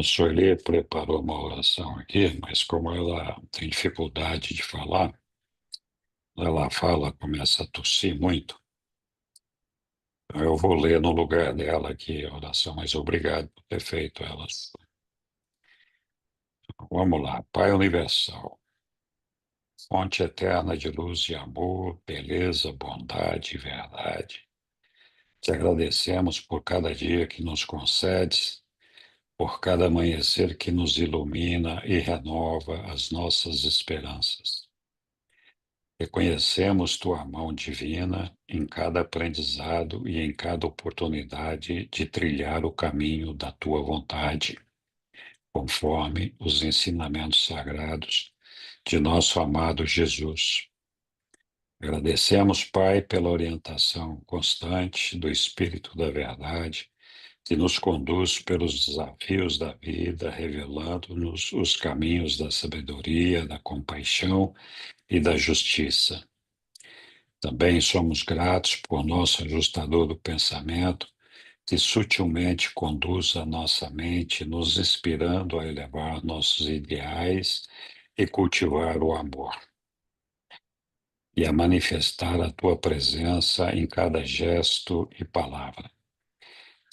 A Sueli preparou uma oração aqui, mas como ela tem dificuldade de falar, ela fala, começa a tossir muito. Eu vou ler no lugar dela aqui a oração, mas obrigado por ter feito ela. Vamos lá. Pai Universal, fonte eterna de luz e amor, beleza, bondade e verdade. Te agradecemos por cada dia que nos concedes, por cada amanhecer que nos ilumina e renova as nossas esperanças. Reconhecemos tua mão divina em cada aprendizado e em cada oportunidade de trilhar o caminho da tua vontade, conforme os ensinamentos sagrados de nosso amado Jesus. Agradecemos, Pai, pela orientação constante do Espírito da Verdade, que nos conduz pelos desafios da vida, revelando-nos os caminhos da sabedoria, da compaixão e da justiça. Também somos gratos por nosso ajustador do pensamento, que sutilmente conduz a nossa mente, nos inspirando a elevar nossos ideais e cultivar o amor, e a manifestar a tua presença em cada gesto e palavra.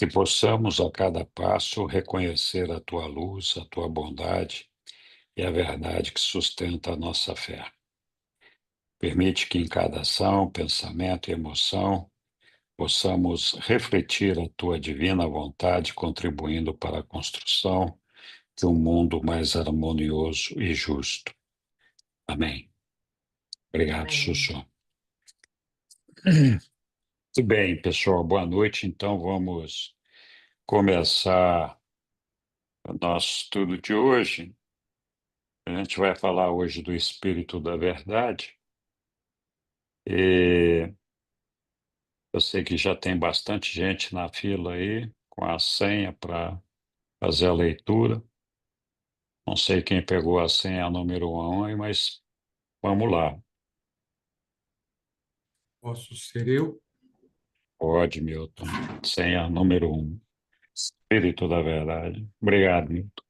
Que possamos a cada passo reconhecer a tua luz, a tua bondade e a verdade que sustenta a nossa fé. Permite que em cada ação, pensamento e emoção possamos refletir a tua divina vontade, contribuindo para a construção de um mundo mais harmonioso e justo. Amém. Obrigado, Amém. Sussu. Muito bem, pessoal, boa noite. Então, vamos começar o nosso estudo de hoje. A gente vai falar hoje do Espírito da Verdade. E eu sei que já tem bastante gente na fila aí, com a senha para fazer a leitura. Não sei quem pegou a senha número 1 aí, mas vamos lá. Posso ser eu? Pode, Milton. Senha número 1. Espírito da Verdade. Obrigado, Milton.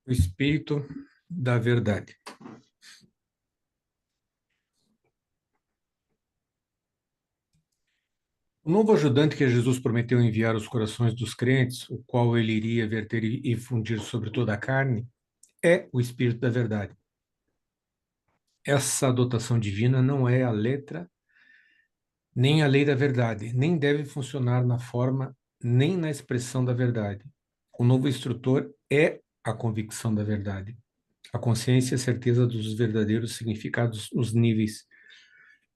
O Espírito da Verdade. O novo ajudante que Jesus prometeu enviar aos corações dos crentes, o qual ele iria verter e fundir sobre toda a carne, é o Espírito da Verdade. Essa dotação divina não é a letra, nem a lei da verdade, nem deve funcionar na forma, nem na expressão da verdade. O novo instrutor é a convicção da verdade, a consciência e a certeza dos verdadeiros significados nos níveis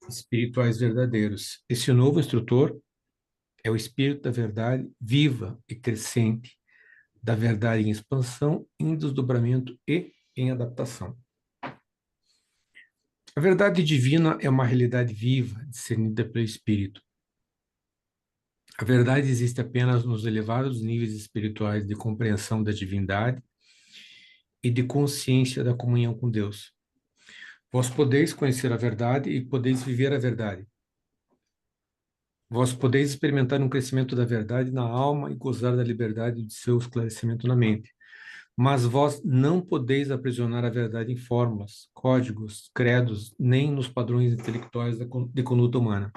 espirituais verdadeiros. Esse novo instrutor é o Espírito da Verdade viva e crescente, da verdade em expansão, em desdobramento e em adaptação. A verdade divina é uma realidade viva, discernida pelo Espírito. A verdade existe apenas nos elevados níveis espirituais de compreensão da divindade e de consciência da comunhão com Deus. Vós podeis conhecer a verdade e podeis viver a verdade. Vós podeis experimentar um crescimento da verdade na alma e gozar da liberdade de seu esclarecimento na mente. Mas vós não podeis aprisionar a verdade em fórmulas, códigos, credos, nem nos padrões intelectuais de conduta humana.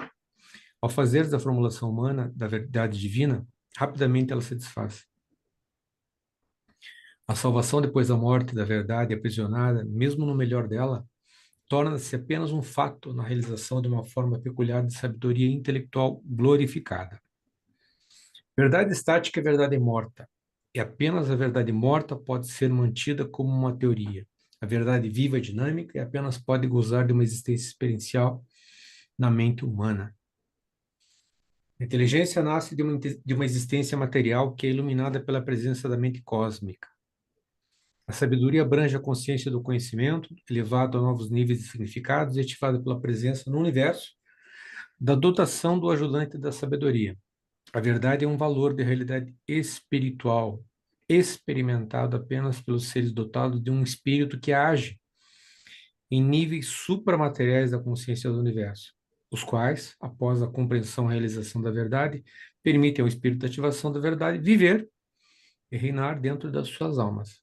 Ao fazeres a formulação humana da verdade divina, rapidamente ela se desfaz. A salvação depois da morte da verdade aprisionada, mesmo no melhor dela, torna-se apenas um fato na realização de uma forma peculiar de sabedoria intelectual glorificada. Verdade estática é verdade morta, e apenas a verdade morta pode ser mantida como uma teoria. A verdade viva e dinâmica apenas pode gozar de uma existência experiencial na mente humana. A inteligência nasce de uma existência material que é iluminada pela presença da mente cósmica. A sabedoria abrange a consciência do conhecimento, elevado a novos níveis de significados e ativada pela presença no universo da dotação do ajudante da sabedoria. A verdade é um valor de realidade espiritual, experimentado apenas pelos seres dotados de um espírito que age em níveis supramateriais da consciência do universo. os quais, após a compreensão e realização da verdade, permitem ao espírito de ativação da verdade viver e reinar dentro das suas almas.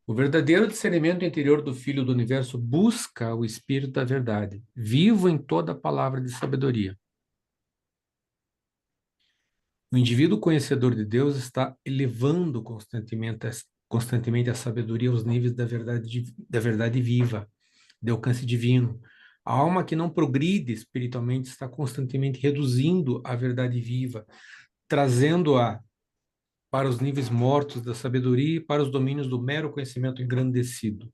O verdadeiro discernimento interior do Filho do Universo busca o Espírito da Verdade, vivo em toda palavra de sabedoria. O indivíduo conhecedor de Deus está elevando constantemente a sabedoria aos níveis da verdade viva, de alcance divino. A alma que não progride espiritualmente está constantemente reduzindo a verdade viva, trazendo-a para os níveis mortos da sabedoria e para os domínios do mero conhecimento engrandecido.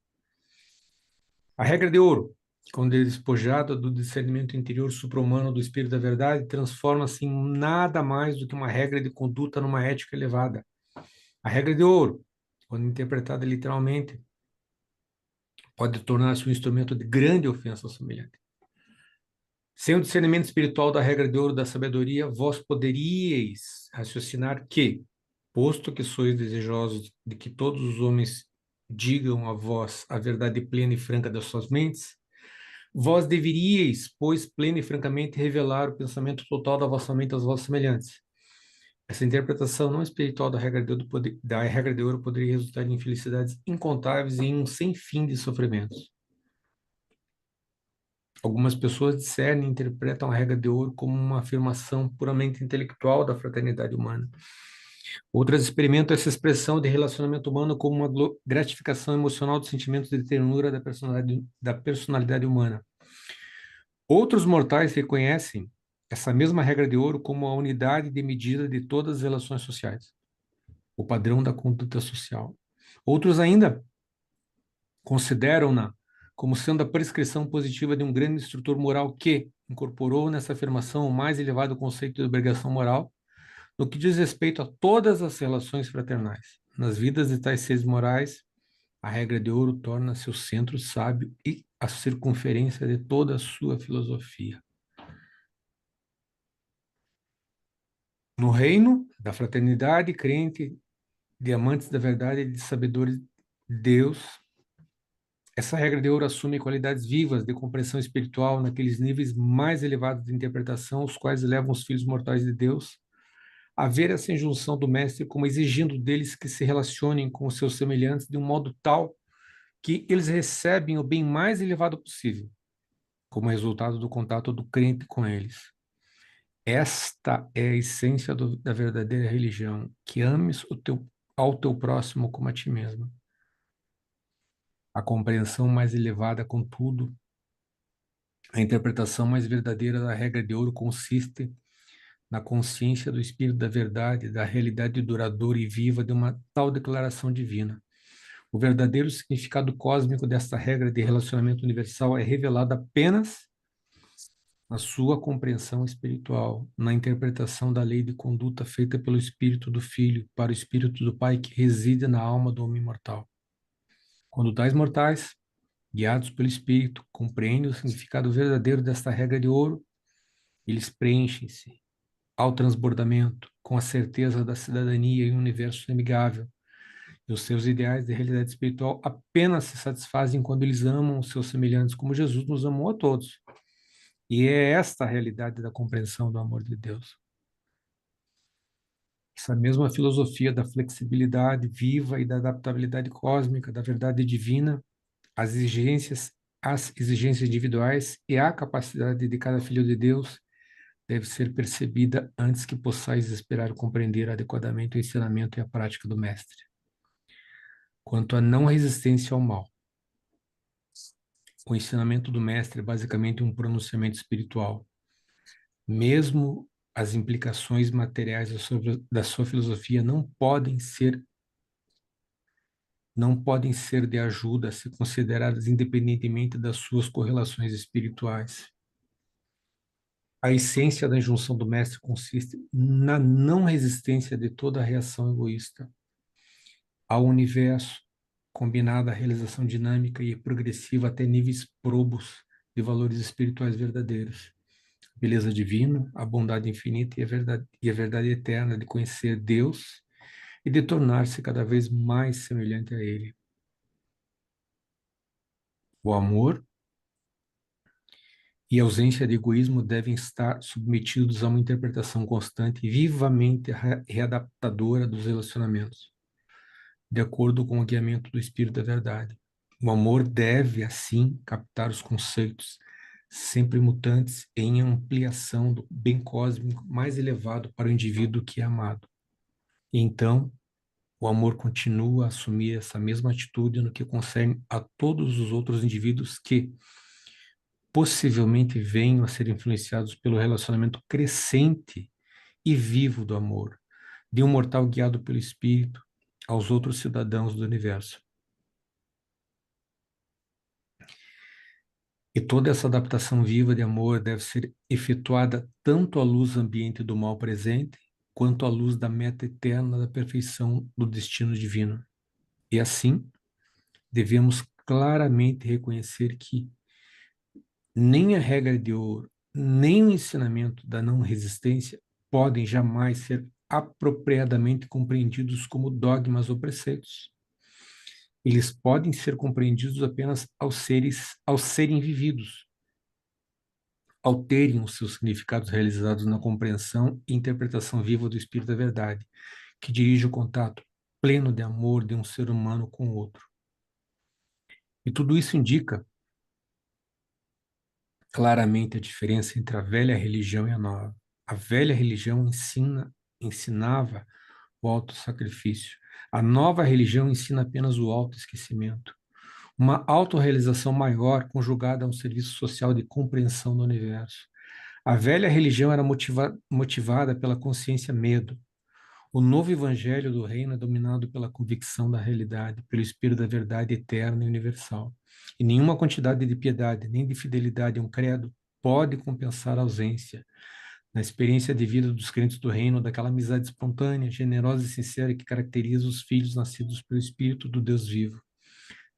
A regra de ouro, quando é despojada do discernimento interior supra-humano do espírito da verdade, transforma-se em nada mais do que uma regra de conduta numa ética elevada. A regra de ouro, quando interpretada literalmente, pode tornar-se um instrumento de grande ofensa ao semelhante. Sem o discernimento espiritual da regra de ouro da sabedoria, vós poderíeis raciocinar que, posto que sois desejosos de que todos os homens digam a vós a verdade plena e franca das suas mentes, vós deveríeis, pois, plena e francamente revelar o pensamento total da vossa mente aos vossos semelhantes. Essa interpretação não espiritual da regra de ouro poderia resultar em infelicidades incontáveis e em um sem fim de sofrimentos. Algumas pessoas discernem e interpretam a regra de ouro como uma afirmação puramente intelectual da fraternidade humana. Outras experimentam essa expressão de relacionamento humano como uma gratificação emocional dos sentimentos de ternura da personalidade humana. Outros mortais reconhecem essa mesma regra de ouro como a unidade de medida de todas as relações sociais, o padrão da conduta social. Outros ainda consideram-na como sendo a prescrição positiva de um grande instrutor moral que incorporou nessa afirmação o mais elevado conceito de obrigação moral no que diz respeito a todas as relações fraternais. Nas vidas de tais seres morais, a regra de ouro torna-se o centro sábio e a circunferência de toda a sua filosofia. No reino da fraternidade, crente, de amantes da verdade e de sabedores de Deus, essa regra de ouro assume qualidades vivas de compreensão espiritual naqueles níveis mais elevados de interpretação, os quais levam os filhos mortais de Deus a ver essa injunção do Mestre como exigindo deles que se relacionem com os seus semelhantes de um modo tal que eles recebem o bem mais elevado possível, como resultado do contato do crente com eles. Esta é a essência da verdadeira religião, que ames ao teu próximo como a ti mesmo. A compreensão mais elevada, contudo, a interpretação mais verdadeira da regra de ouro consiste na consciência do espírito da verdade, da realidade duradoura e viva de uma tal declaração divina. O verdadeiro significado cósmico desta regra de relacionamento universal é revelado apenas na sua compreensão espiritual, na interpretação da lei de conduta feita pelo Espírito do Filho para o Espírito do Pai que reside na alma do homem mortal. Quando tais mortais, guiados pelo Espírito, compreendem o significado verdadeiro desta regra de ouro, eles preenchem-se ao transbordamento com a certeza da cidadania em um universo amigável. E os seus ideais de realidade espiritual apenas se satisfazem quando eles amam os seus semelhantes como Jesus nos amou a todos. E é esta a realidade da compreensão do amor de Deus. Essa mesma filosofia da flexibilidade viva e da adaptabilidade cósmica, da verdade divina, as exigências individuais e a capacidade de cada filho de Deus deve ser percebida antes que possais esperar compreender adequadamente o ensinamento e a prática do Mestre. Quanto à não resistência ao mal, o ensinamento do Mestre é basicamente um pronunciamento espiritual. Mesmo as implicações materiais da sua filosofia não podem ser de ajuda a ser consideradas independentemente das suas correlações espirituais. A essência da injunção do Mestre consiste na não resistência de toda reação egoísta ao universo, combinada à realização dinâmica e progressiva até níveis probos de valores espirituais verdadeiros. A beleza divina, a bondade infinita e a verdade eterna de conhecer Deus e de tornar-se cada vez mais semelhante a Ele. O amor e ausência de egoísmo devem estar submetidos a uma interpretação constante e vivamente readaptadora dos relacionamentos, de acordo com o guiamento do Espírito da Verdade. O amor deve, assim, captar os conceitos sempre mutantes em ampliação do bem cósmico mais elevado para o indivíduo que é amado. E então, o amor continua a assumir essa mesma atitude no que concerne a todos os outros indivíduos que possivelmente venham a ser influenciados pelo relacionamento crescente e vivo do amor, de um mortal guiado pelo Espírito aos outros cidadãos do universo. E toda essa adaptação viva de amor deve ser efetuada tanto à luz ambiente do mal presente, quanto à luz da meta eterna da perfeição do destino divino. E assim, devemos claramente reconhecer que nem a regra de ouro, nem o ensinamento da não resistência podem jamais ser apropriadamente compreendidos como dogmas ou preceitos. Eles podem ser compreendidos apenas ao serem vividos, ao terem os seus significados realizados na compreensão e interpretação viva do Espírito da Verdade, que dirige o contato pleno de amor de um ser humano com o outro. E tudo isso indica claramente a diferença entre a velha religião e a nova. A velha religião ensinava o autossacrifício. A nova religião ensina apenas o autoesquecimento. Uma autorrealização maior conjugada a um serviço social de compreensão do universo. A velha religião era motivada pela consciência-medo. O novo evangelho do reino é dominado pela convicção da realidade, pelo espírito da verdade eterna e universal. E nenhuma quantidade de piedade, nem de fidelidade a um credo pode compensar a ausência, na experiência de vida dos crentes do reino, daquela amizade espontânea, generosa e sincera que caracteriza os filhos nascidos pelo Espírito do Deus vivo.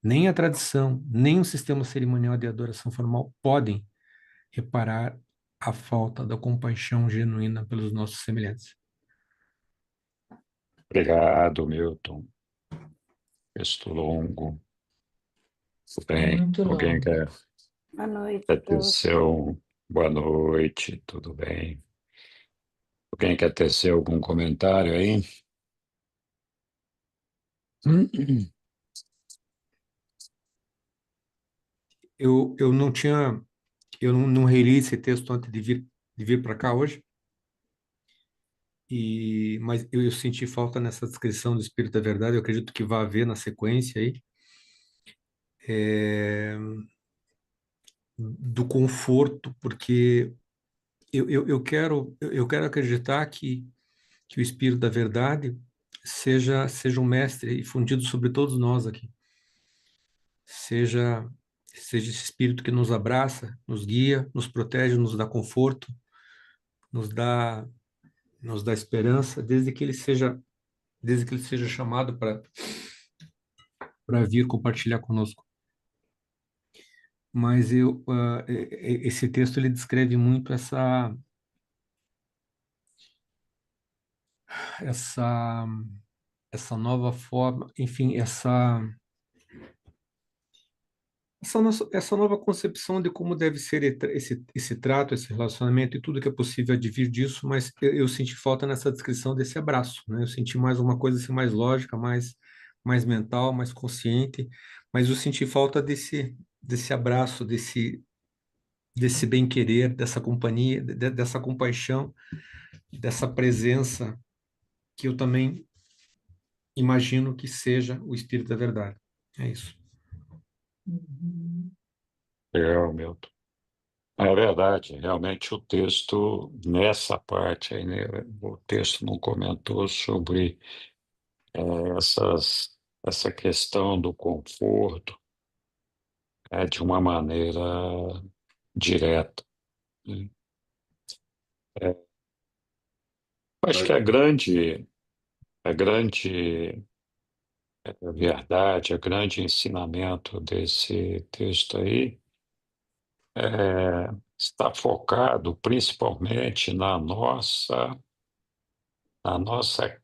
Nem a tradição, nem o sistema cerimonial de adoração formal podem reparar a falta da compaixão genuína pelos nossos semelhantes. Obrigado, Milton. Texto longo. Tudo bem? Muito Alguém longo. Boa noite quer a ter todos. seu boa noite? Tudo bem? Alguém quer tecer algum comentário aí? Eu não tinha, eu não reli esse texto antes de vir para cá hoje, mas eu senti falta nessa descrição do Espírito da Verdade. Eu acredito que vai haver na sequência aí, é, do conforto, porque eu quero acreditar que o Espírito da Verdade seja um mestre e fundido sobre todos nós aqui. Seja esse Espírito que nos abraça, nos guia, nos protege, nos dá conforto, nos dá esperança, desde que ele seja chamado para vir compartilhar conosco. Mas esse texto ele descreve muito essa essa nova forma, enfim, essa nova concepção de como deve ser esse trato, esse relacionamento e tudo que é possível advir disso, mas eu senti falta nessa descrição desse abraço, né? Eu senti mais uma coisa assim, mais lógica, mais mental, mais consciente, mas eu senti falta desse abraço, desse bem-querer, dessa companhia, dessa compaixão, dessa presença que eu também imagino que seja o Espírito da Verdade. É isso. Uhum. Legal, Milton. É verdade, realmente o texto, nessa parte aí, né, o texto não comentou sobre essa questão do conforto de uma maneira direta, né? É, acho que a grande verdade, o grande ensinamento desse texto aí está focado principalmente na nossa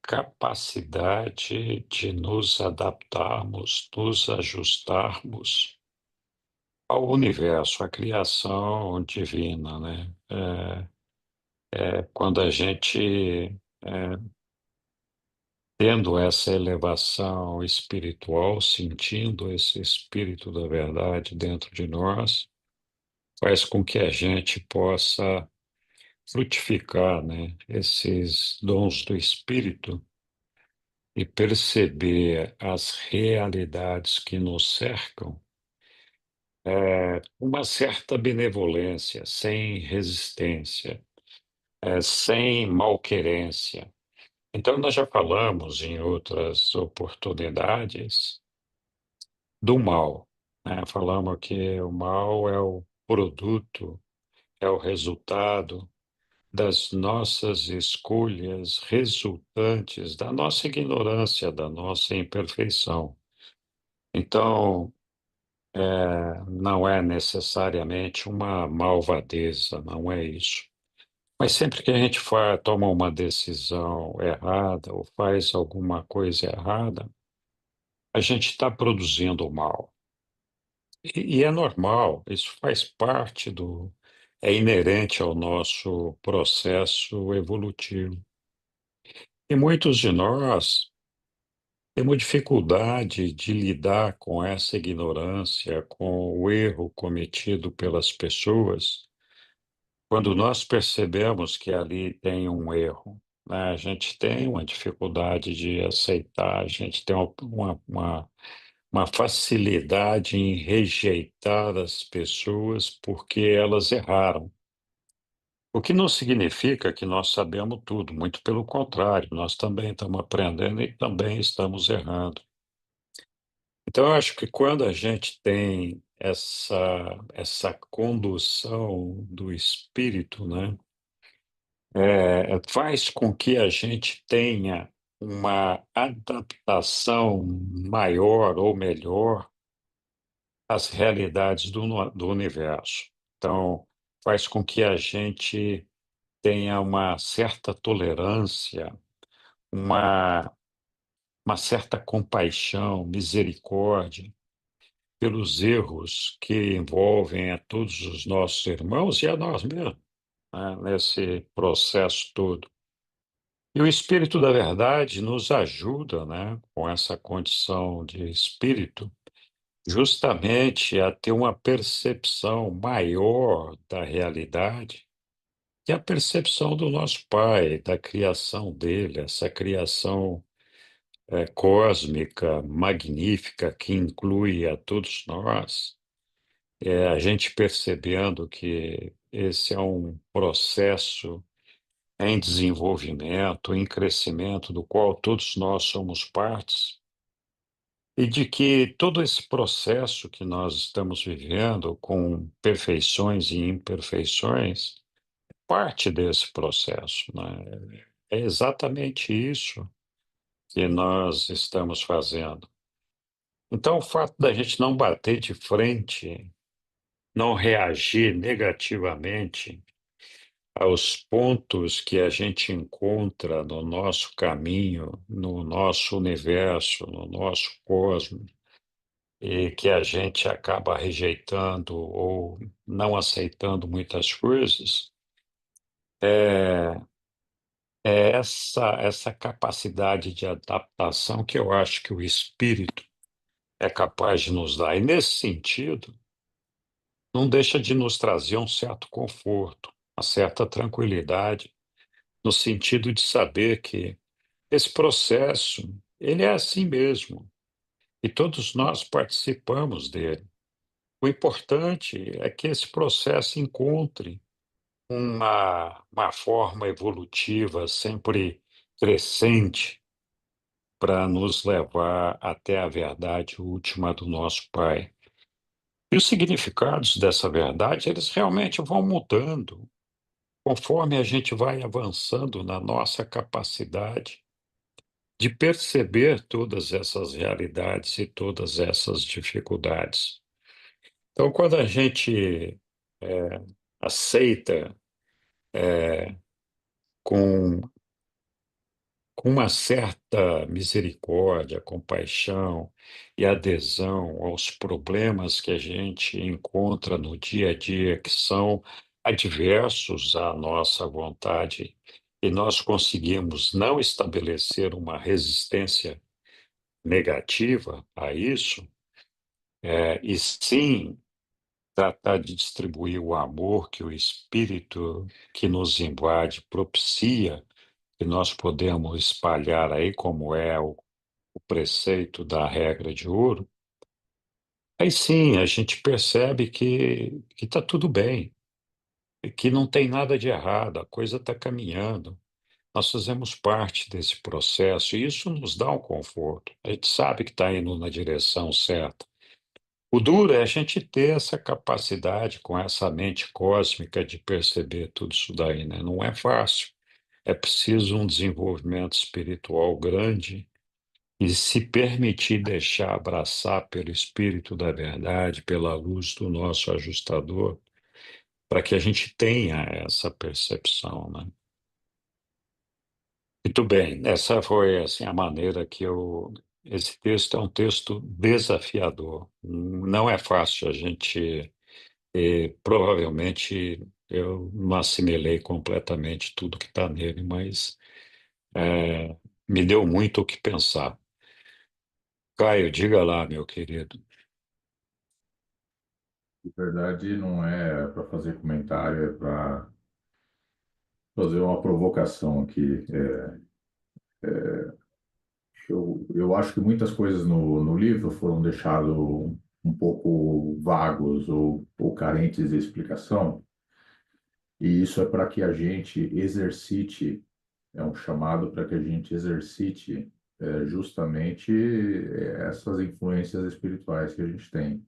capacidade de nos adaptarmos, nos ajustarmos ao universo, à criação divina, né? Quando a gente, tendo essa elevação espiritual, sentindo esse espírito da verdade dentro de nós, faz com que a gente possa frutificar, né, esses dons do espírito e perceber as realidades que nos cercam, uma certa benevolência, sem resistência, sem malquerência. Então, nós já falamos em outras oportunidades do mal, né? Falamos que o mal é o produto, é o resultado das nossas escolhas resultantes da nossa ignorância, da nossa imperfeição. Então, não é necessariamente uma malvadeza, não é isso. Mas sempre que a gente toma uma decisão errada ou faz alguma coisa errada, a gente está produzindo o mal. E é normal, isso faz parte é inerente ao nosso processo evolutivo. E muitos de nós temos dificuldade de lidar com essa ignorância, com o erro cometido pelas pessoas, quando nós percebemos que ali tem um erro, né? A gente tem uma dificuldade de aceitar, a gente tem uma facilidade em rejeitar as pessoas porque elas erraram. O que não significa que nós sabemos tudo, muito pelo contrário, nós também estamos aprendendo e também estamos errando. Então, eu acho que quando a gente tem essa condução do espírito, né, faz com que a gente tenha uma adaptação maior ou melhor às realidades do universo. Então, faz com que a gente tenha uma certa tolerância, uma, uma certa compaixão, misericórdia pelos erros que envolvem a todos os nossos irmãos e a nós mesmos, né, nesse processo todo. E o Espírito da Verdade nos ajuda, né, com essa condição de espírito, justamente a ter uma percepção maior da realidade, que é a percepção do nosso Pai, da criação dele, essa criação cósmica, magnífica, que inclui a todos nós. A gente percebendo que esse é um processo em desenvolvimento, em crescimento, do qual todos nós somos partes, e de que todo esse processo que nós estamos vivendo, com perfeições e imperfeições, parte desse processo, né? É exatamente isso que nós estamos fazendo. Então, o fato da gente não bater de frente, não reagir negativamente aos pontos que a gente encontra no nosso caminho, no nosso universo, no nosso cosmos, e que a gente acaba rejeitando ou não aceitando muitas coisas, é, é essa capacidade de adaptação que eu acho que o espírito é capaz de nos dar. E nesse sentido, não deixa de nos trazer um certo conforto, uma certa tranquilidade, no sentido de saber que esse processo, ele é assim mesmo, e todos nós participamos dele. O importante é que esse processo encontre uma forma evolutiva sempre crescente para nos levar até a verdade última do nosso Pai. E os significados dessa verdade, eles realmente vão mudando conforme a gente vai avançando na nossa capacidade de perceber todas essas realidades e todas essas dificuldades. Então, quando a gente aceita com, com uma certa misericórdia, compaixão e adesão aos problemas que a gente encontra no dia a dia, que são adversos à nossa vontade, e nós conseguimos não estabelecer uma resistência negativa a isso, e sim tratar de distribuir o amor que o Espírito que nos invade propicia, que nós podemos espalhar aí, como é o preceito da regra de ouro, aí sim a gente percebe que está tudo bem, que não tem nada de errado, a coisa está caminhando. Nós fazemos parte desse processo e isso nos dá um conforto. A gente sabe que está indo na direção certa. O duro é a gente ter essa capacidade com essa mente cósmica de perceber tudo isso daí, né? Não é fácil. É preciso um desenvolvimento espiritual grande e se permitir deixar abraçar pelo Espírito da Verdade, pela luz do nosso ajustador, para que a gente tenha essa percepção, né? Muito bem, essa foi assim a maneira que eu. Esse texto é um texto desafiador. Não é fácil a gente. Provavelmente eu não assimilei completamente tudo que está nele, mas é, me deu muito o que pensar. Caio, diga lá, meu querido. De verdade, não é para fazer comentário, é para fazer uma provocação aqui. Eu acho que muitas coisas no livro foram deixadas um pouco vagos ou carentes de explicação, e isso é para que a gente exercite, é um chamado para que a gente exercite justamente essas influências espirituais que a gente tem,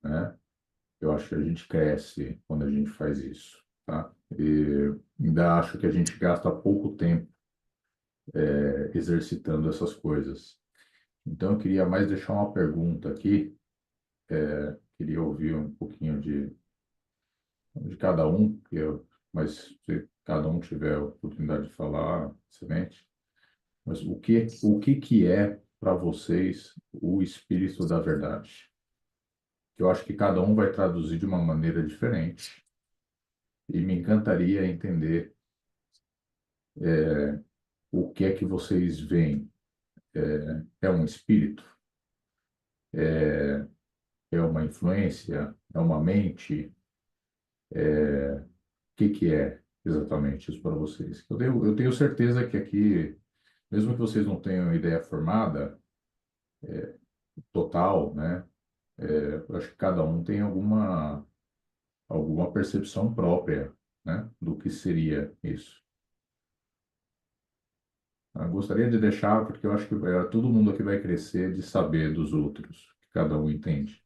né? Eu acho que a gente cresce quando a gente faz isso, tá? E ainda acho que a gente gasta pouco tempo exercitando essas coisas. Então, eu queria mais deixar uma pergunta aqui. Queria ouvir um pouquinho de cada um, mas se cada um tiver a oportunidade de falar, excelente. Mas o que é para vocês o Espírito da Verdade? Eu acho que cada um vai traduzir de uma maneira diferente e me encantaria entender o que é que vocês veem. É um espírito? É uma influência? É uma mente? O que é exatamente isso para vocês? Eu tenho certeza que aqui, mesmo que vocês não tenham ideia formada, total, né? Eu acho que cada um tem alguma percepção própria, né, do que seria isso. Eu gostaria de deixar, porque eu acho que todo mundo aqui vai crescer de saber dos outros, que cada um entende.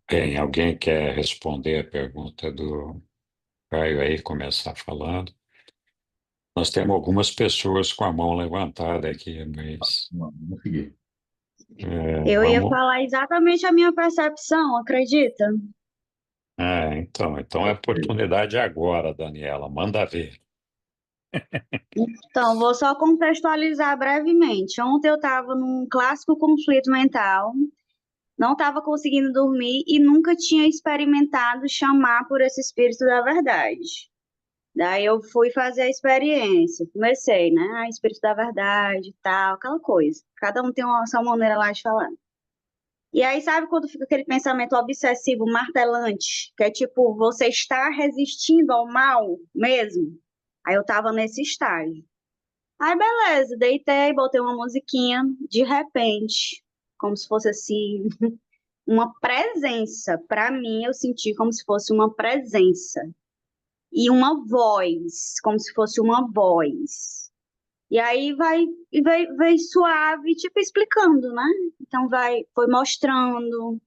Bem, alguém quer responder a pergunta do Caio aí, começar falando? Nós temos algumas pessoas com a mão levantada aqui, mas Vamos seguir. Eu ia vamos. falar exatamente a minha percepção, acredita? Então é a oportunidade agora, Daniela. Manda ver. Então, vou só contextualizar brevemente. Ontem eu estava num clássico conflito mental, não estava conseguindo dormir e nunca tinha experimentado chamar por esse espírito da verdade. Daí eu fui fazer a experiência, comecei, né? Ah, espírito da verdade e tal, aquela coisa. Cada um tem uma sua maneira lá de falar. E aí, sabe quando fica aquele pensamento obsessivo, martelante, que é tipo, você está resistindo ao mal mesmo? Aí eu tava nesse estágio. Aí, beleza, deitei, botei uma musiquinha, de repente, como se fosse assim, uma presença. Para mim, eu senti como se fosse uma presença. E uma voz, como se fosse uma voz. E aí vai suave, tipo, explicando, né? Então foi mostrando.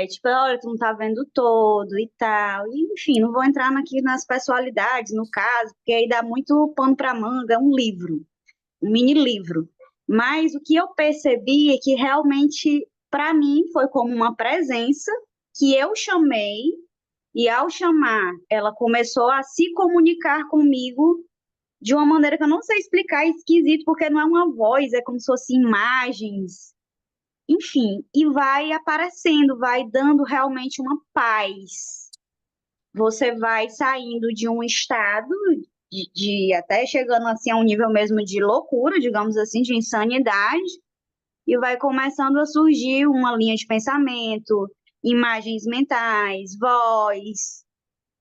Tipo, olha, tu não tá vendo todo e tal. E, enfim, não vou entrar aqui nas pessoalidades, no caso, porque aí dá muito pano para manga, é um livro, um mini livro. Mas o que eu percebi é que realmente, para mim, foi como uma presença que eu chamei, e ao chamar, ela começou a se comunicar comigo de uma maneira que eu não sei explicar, é esquisito, porque não é uma voz, é como se fossem imagens, enfim, e vai aparecendo, vai dando realmente uma paz. Você vai saindo de um estado de até chegando assim a um nível mesmo de loucura, digamos assim, de insanidade, e vai começando a surgir uma linha de pensamento, imagens mentais, voz.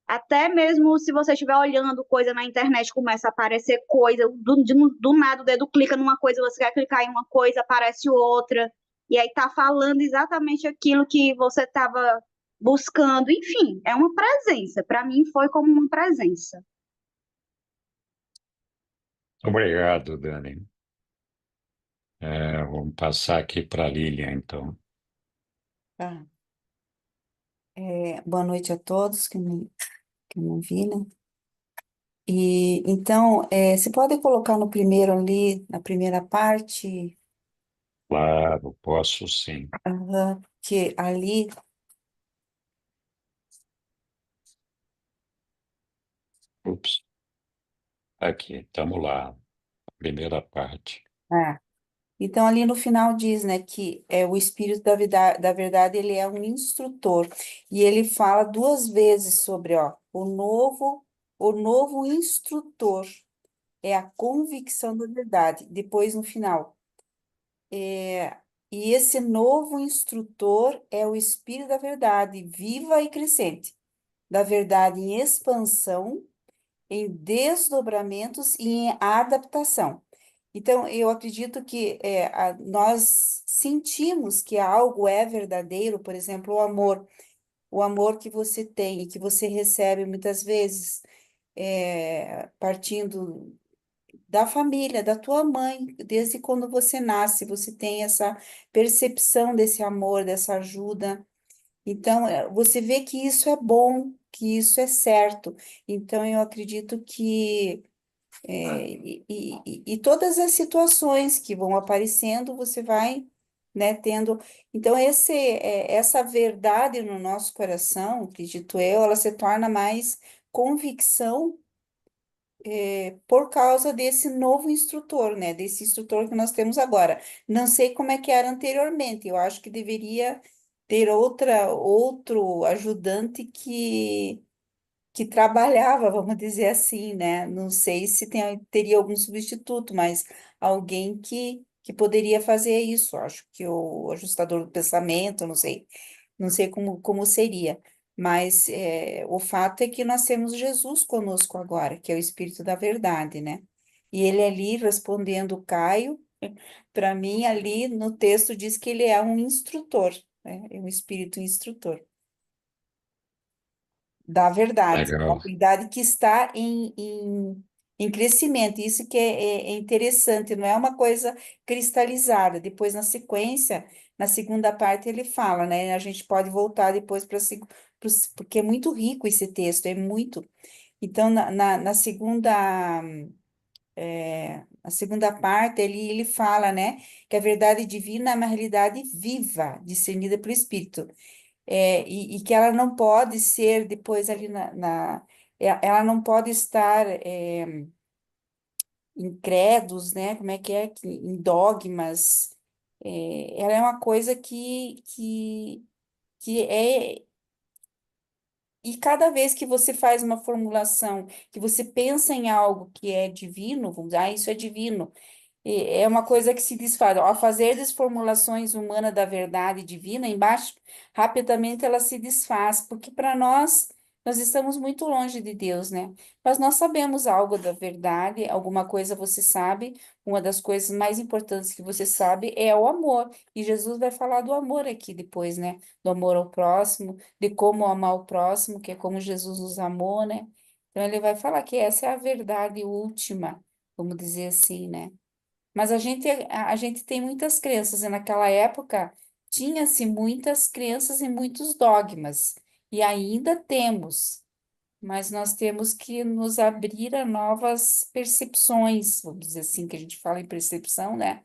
Até mesmo se você estiver olhando coisa na internet, começa a aparecer coisa, do nada o dedo clica numa coisa, você quer clicar em uma coisa, aparece outra, e aí tá falando exatamente aquilo que você estava buscando. Enfim, é uma presença. Para mim foi como uma presença. Obrigado, Dani. Vamos passar aqui para a Lilian, então. Tá. Boa noite a todos que não vi, né? E então, você pode colocar no primeiro ali, na primeira parte, Claro, posso sim. que ali, Ups, aqui, estamos lá. Primeira parte. ah, então ali no final diz, né, que o Espírito da verdade, ele é um instrutor, e ele fala duas vezes sobre, ó, o novo instrutor, é a convicção da verdade, depois no final. E esse novo instrutor é o Espírito da verdade, viva e crescente, da verdade em expansão, em desdobramentos e em adaptação. Então, eu acredito que nós sentimos que algo é verdadeiro, por exemplo, o amor que você tem e que você recebe muitas vezes, partindo da família, da tua mãe, desde quando você nasce, você tem essa percepção desse amor, dessa ajuda. Então, você vê que isso é bom, que isso é certo. Então, eu acredito que e todas as situações que vão aparecendo, você vai, né, tendo. Então, essa verdade no nosso coração, acredito eu, ela se torna mais convicção por causa desse novo instrutor, né? Desse instrutor que nós temos agora. Não sei como é que era anteriormente. Eu acho que deveria ter outro ajudante que trabalhava, vamos dizer assim, né? Não sei se teria algum substituto, mas alguém que poderia fazer isso. Acho que o ajustador do pensamento, não sei como seria. Mas o fato é que nós temos Jesus conosco agora, que é o Espírito da Verdade, né? E ele ali respondendo o Caio, para mim ali no texto diz que ele é um instrutor, né? É um espírito instrutor da Legal. verdade que está em crescimento. Isso que é interessante, não é uma coisa cristalizada. Depois, na sequência, na segunda parte, ele fala, né? A gente pode voltar depois porque é muito rico esse texto, é muito. Então, na segunda parte, ele fala, né, que a verdade divina é uma realidade viva, discernida pelo Espírito, e que ela não pode ser depois ali ela não pode estar em credos, né? Como é que é? Em dogmas. Ela é uma coisa que é. E cada vez que você faz uma formulação, que você pensa em algo que é divino, vamos dizer, isso é divino. É uma coisa que se desfaz. Ao fazer das formulações humanas da verdade divina, embaixo, rapidamente ela se desfaz, porque para nós estamos muito longe de Deus, né? Mas nós sabemos algo da verdade, alguma coisa você sabe, uma das coisas mais importantes que você sabe é o amor. E Jesus vai falar do amor aqui depois, né? Do amor ao próximo, de como amar o próximo, que é como Jesus nos amou, né? Então ele vai falar que essa é a verdade última, vamos dizer assim, né? Mas a gente tem muitas crenças, e naquela época tinha-se muitas crenças e muitos dogmas, e ainda temos, mas nós temos que nos abrir a novas percepções, vamos dizer assim, que a gente fala em percepção, né?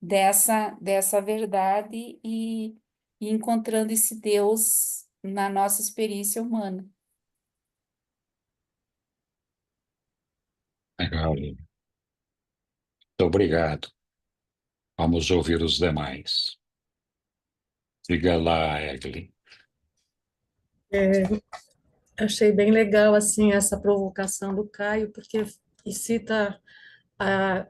Dessa verdade e encontrando esse Deus na nossa experiência humana. Legal, Lívia. Muito obrigado. Vamos ouvir os demais. Diga lá, Evelyn. Achei bem legal assim essa provocação do Caio, porque incita a,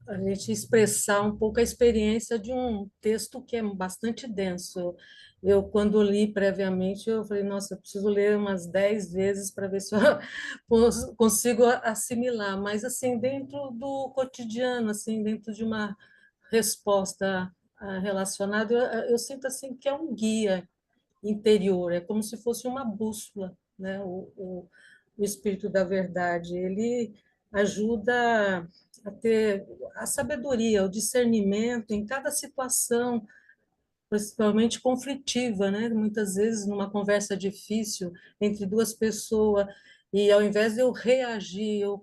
a gente expressar um pouco a experiência de um texto que é bastante denso. Eu, quando li previamente, eu falei, nossa, eu preciso ler umas 10 vezes para ver se eu consigo assimilar, mas assim, dentro do cotidiano, assim, dentro de uma resposta relacionada, eu sinto assim que é um guia interior, é como se fosse uma bússola, né? O Espírito da Verdade, ele ajuda a ter a sabedoria, o discernimento em cada situação, principalmente conflitiva, né? Muitas vezes numa conversa difícil entre duas pessoas, e ao invés de eu reagir, eu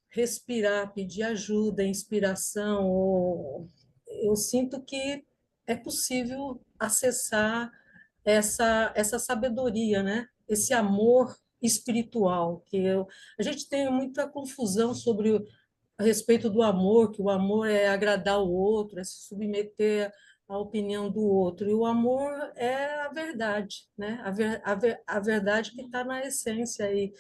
respirar, pedir ajuda, inspiração, eu sinto que é possível acessar essa sabedoria, né? Esse amor espiritual a gente tem muita confusão sobre a respeito do amor, que o amor é agradar o outro, é se submeter à opinião do outro. E o amor é a verdade, né? A verdade que está na essência. E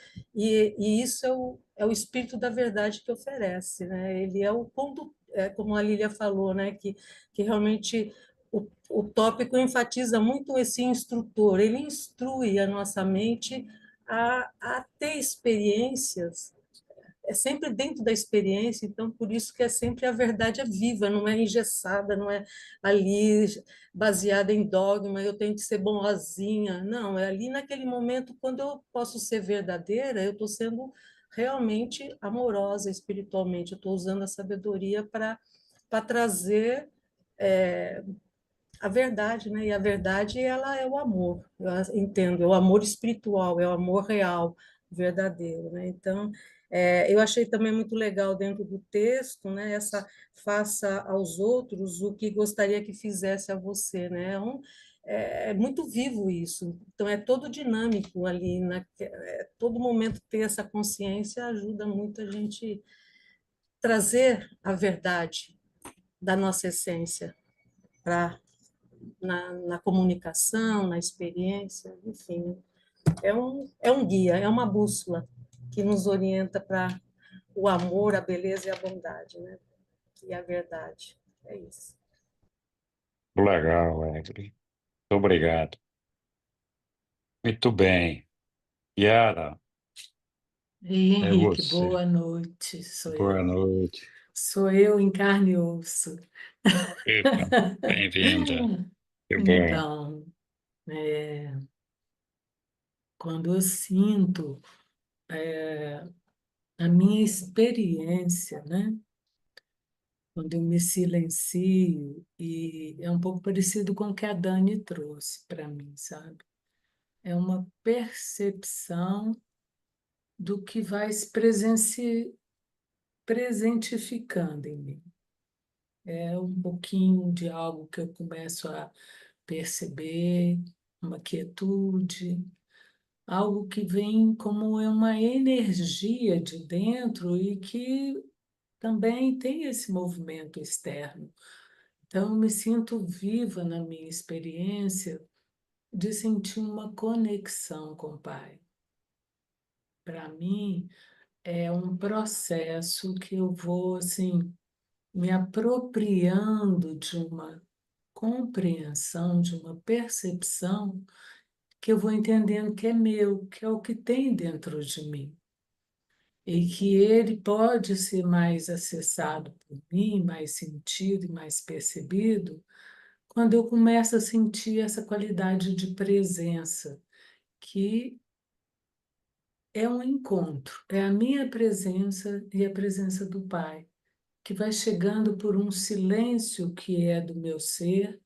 isso é o Espírito da Verdade que oferece, né? Ele é o ponto, como a Lília falou, né? Que realmente o tópico enfatiza muito esse instrutor. Ele instrui a nossa mente a ter experiências, é sempre dentro da experiência, então por isso que é sempre a verdade é viva, não é engessada, não é ali baseada em dogma, eu tenho que ser bonzinha, não, é ali naquele momento, quando eu posso ser verdadeira, eu estou sendo realmente amorosa espiritualmente, eu estou usando a sabedoria para trazer a verdade, né? E a verdade, ela é o amor, eu entendo, é o amor espiritual, é o amor real, verdadeiro, né? Então, eu achei também muito legal dentro do texto, né? Essa faça aos outros o que gostaria que fizesse a você, né? É muito vivo isso, então é todo dinâmico ali, né? Todo momento ter essa consciência ajuda muito a gente trazer a verdade da nossa essência para na comunicação, na experiência, enfim. É um guia, é uma bússola que nos orienta para o amor, a beleza e a bondade, né? E a verdade. É isso. Legal, Evelyn. Muito obrigado. Muito bem. Yara, Ei, é Henrique, você. boa noite. Boa noite. Sou eu em carne e osso. Epa, bem-vinda. Que bom. Então, quando eu sinto a minha experiência, né? Quando eu me silencio, e é um pouco parecido com o que a Dani trouxe para mim, sabe? É uma percepção do que vai se presentificando em mim. É um pouquinho de algo que eu começo a perceber, uma quietude, algo que vem como uma energia de dentro e que também tem esse movimento externo. Então, eu me sinto viva na minha experiência de sentir uma conexão com o Pai. Para mim, é um processo que eu vou, assim, me apropriando de uma compreensão, de uma percepção que eu vou entendendo que é meu, que é o que tem dentro de mim. E que ele pode ser mais acessado por mim, mais sentido e mais percebido, quando eu começo a sentir essa qualidade de presença, que é um encontro, é a minha presença e a presença do Pai, que vai chegando por um silêncio que é do meu ser,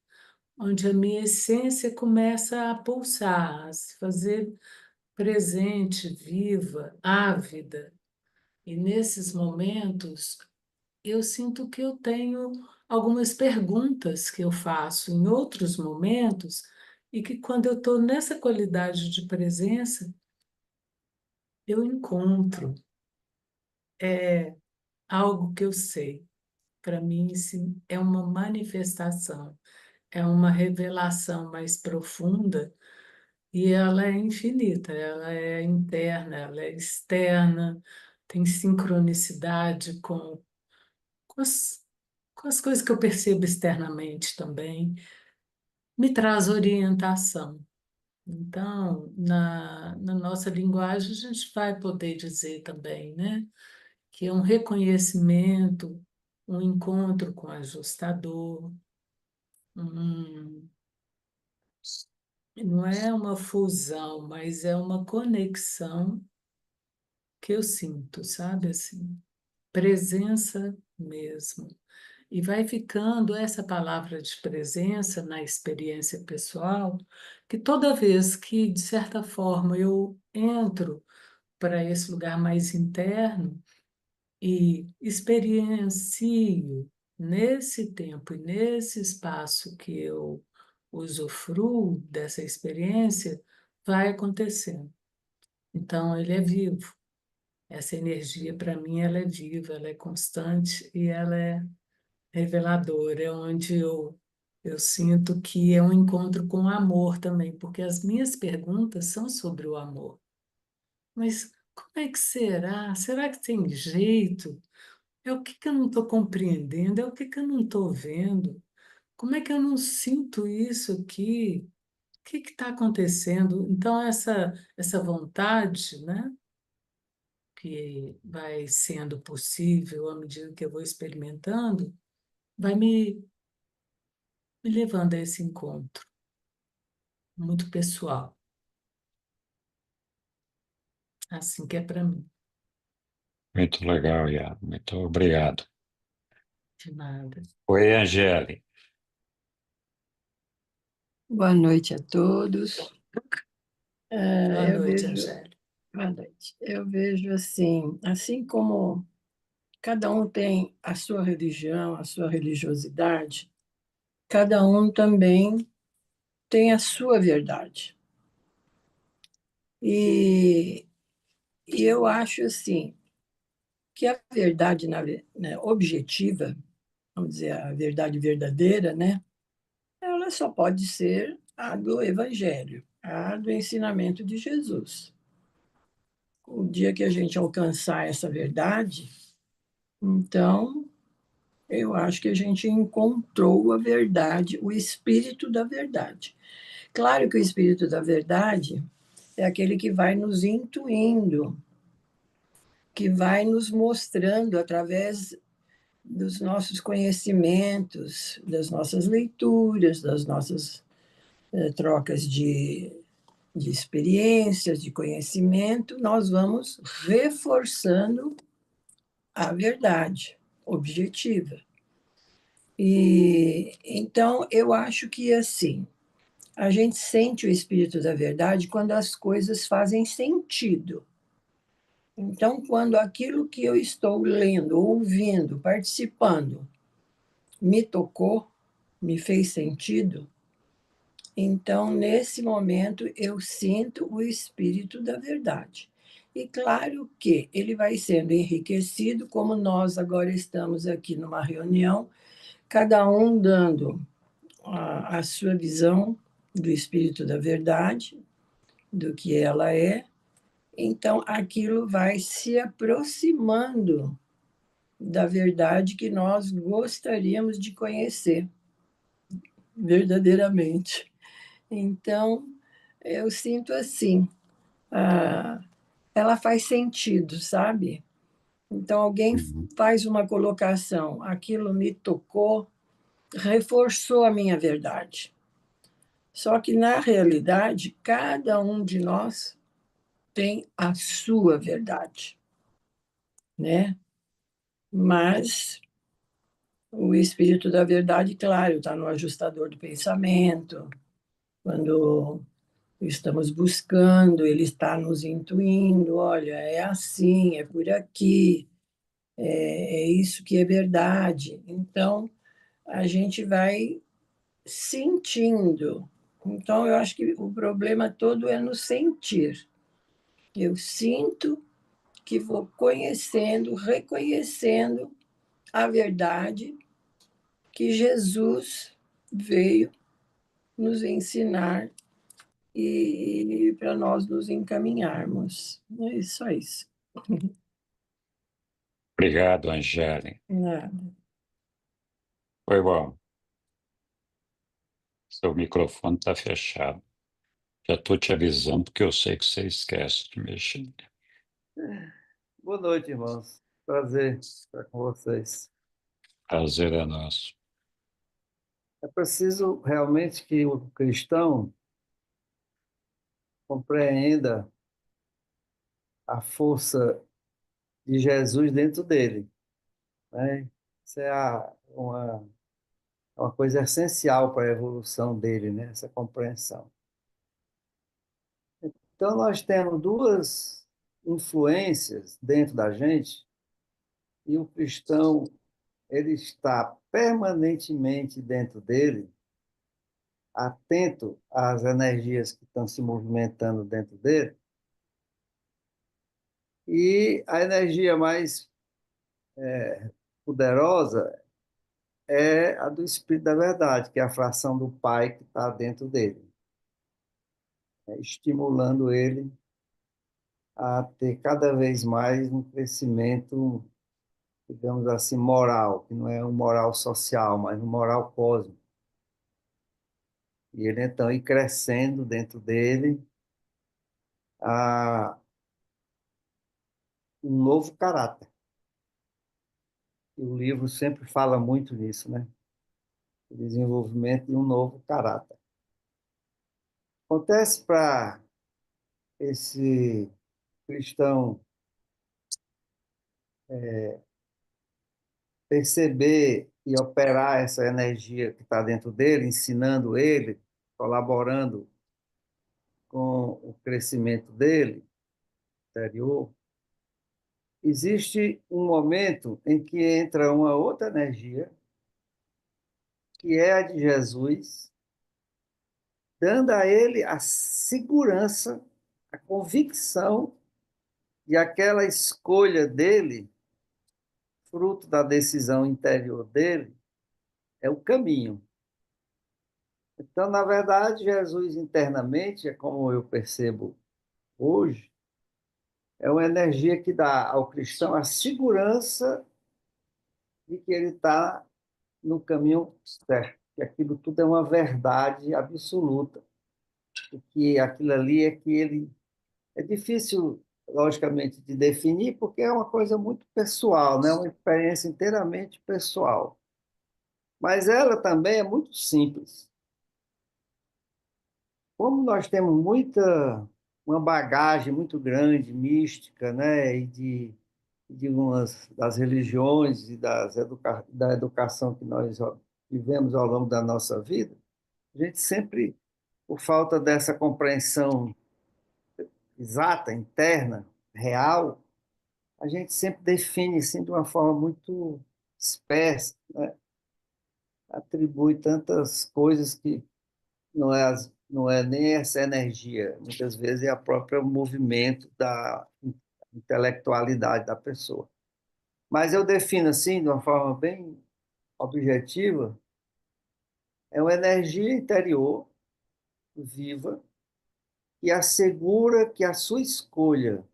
onde a minha essência começa a pulsar, a se fazer presente, viva, ávida. E nesses momentos, eu sinto que eu tenho algumas perguntas que eu faço em outros momentos, e que quando eu estou nessa qualidade de presença, eu encontro. algo que eu sei. Para mim, isso é uma manifestação, é uma revelação mais profunda e ela é infinita, ela é interna, ela é externa, tem sincronicidade com as, com as coisas que eu percebo externamente também, me traz orientação. Então, na nossa linguagem, a gente vai poder dizer também, né, que é um reconhecimento, um encontro com o ajustador, um, não é uma fusão, mas é uma conexão que eu sinto, sabe, assim, presença mesmo. E vai ficando essa palavra de presença na experiência pessoal, que toda vez que, de certa forma, eu entro para esse lugar mais interno e experiencio nesse tempo e nesse espaço que eu usufruo dessa experiência, vai acontecendo. Então, ele é vivo. Essa energia, para mim, ela é viva, ela é constante e ela é reveladora, é onde eu sinto que é um encontro com o amor também, porque as minhas perguntas são sobre o amor. Mas como é que será? Será que tem jeito? É o que que eu não estou compreendendo? É o que que eu não estou vendo? Como é que eu não sinto isso aqui? O que está acontecendo? Então, essa vontade, né, que vai sendo possível à medida que eu vou experimentando, vai me levando a esse encontro muito pessoal, assim que é para mim, Muito legal, Ian. Muito obrigado. de nada. Oi, Angélica. Boa noite a todos. Boa Eu noite, vejo, Angélica. boa noite. Eu vejo assim como cada um tem a sua religião, a sua religiosidade, cada um também tem a sua verdade. E, e eu acho assim que a verdade né, objetiva, vamos dizer, a verdade verdadeira, né, ela só pode ser a do Evangelho, a do ensinamento de Jesus. O dia que a gente alcançar essa verdade, então eu acho que a gente encontrou a verdade, o espírito da verdade. Claro que o espírito da verdade é aquele que vai nos intuindo, que vai nos mostrando através dos nossos conhecimentos, das nossas leituras, das nossas trocas de experiências, de conhecimento, nós vamos reforçando a verdade objetiva. E então eu acho que assim, a gente sente o espírito da verdade quando as coisas fazem sentido. Então, quando aquilo que eu estou lendo, ouvindo, participando, me tocou, me fez sentido, então, nesse momento, eu sinto o espírito da verdade. E claro que ele vai sendo enriquecido, como nós agora estamos aqui numa reunião, cada um dando a sua visão do espírito da verdade, do que ela é. Então, aquilo vai se aproximando da verdade que nós gostaríamos de conhecer verdadeiramente. Então, eu sinto assim, ela faz sentido, sabe? Então, alguém Uhum. faz uma colocação, aquilo me tocou, reforçou a minha verdade. Só que, na realidade, cada um de nós tem a sua verdade, né? Mas o espírito da verdade, claro, está no ajustador do pensamento, quando estamos buscando, ele está nos intuindo, olha, é assim, é por aqui, é isso que é verdade. Então, a gente vai sentindo. Então, eu acho que o problema todo é no sentir. Eu sinto que vou conhecendo, reconhecendo a verdade que Jesus veio nos ensinar e para nós nos encaminharmos. É só isso. Obrigado, Angélica. Nada. Foi bom. Seu microfone está fechado. Já estou te avisando, porque eu sei que você esquece de mexer. Boa noite, irmãos. Prazer estar com vocês. Prazer é nosso. É preciso realmente que o cristão compreenda a força de Jesus dentro dele, né? Isso é uma coisa essencial para a evolução dele, né? Essa compreensão. Então, nós temos duas influências dentro da gente e o cristão ele está permanentemente dentro dele, atento às energias que estão se movimentando dentro dele, e a energia mais poderosa é a do Espírito da Verdade, que é a fração do Pai que está dentro dele, né? Estimulando ele a ter cada vez mais um crescimento, digamos assim, moral, que não é um moral social, mas um moral cósmico. E ele, então, ir crescendo dentro dele a um novo caráter. E o livro sempre fala muito nisso, né? O desenvolvimento de um novo caráter. Acontece para esse cristão perceber e operar essa energia que está dentro dele, ensinando ele, colaborando com o crescimento dele, interior, existe um momento em que entra uma outra energia, que é a de Jesus, dando a ele a segurança, a convicção de aquela escolha dele, fruto da decisão interior dele, é o caminho. Então, na verdade, Jesus internamente, é como eu percebo hoje, é uma energia que dá ao cristão a segurança de que ele está no caminho certo, que aquilo tudo é uma verdade absoluta, e que aquilo ali é que ele... É difícil, logicamente, de definir, porque é uma coisa muito pessoal, né? Uma experiência inteiramente pessoal. Mas ela também é muito simples. Como nós temos uma bagagem muito grande, mística, né? E de umas das religiões e da educação que nós vivemos ao longo da nossa vida, a gente sempre, por falta dessa compreensão exata, interna, real, a gente sempre define assim, de uma forma muito dispersa, né? Atribui tantas coisas que não é nem essa energia, muitas vezes é o próprio movimento da intelectualidade da pessoa. Mas eu defino assim, de uma forma bem objetiva, é uma energia interior viva que assegura que a sua escolha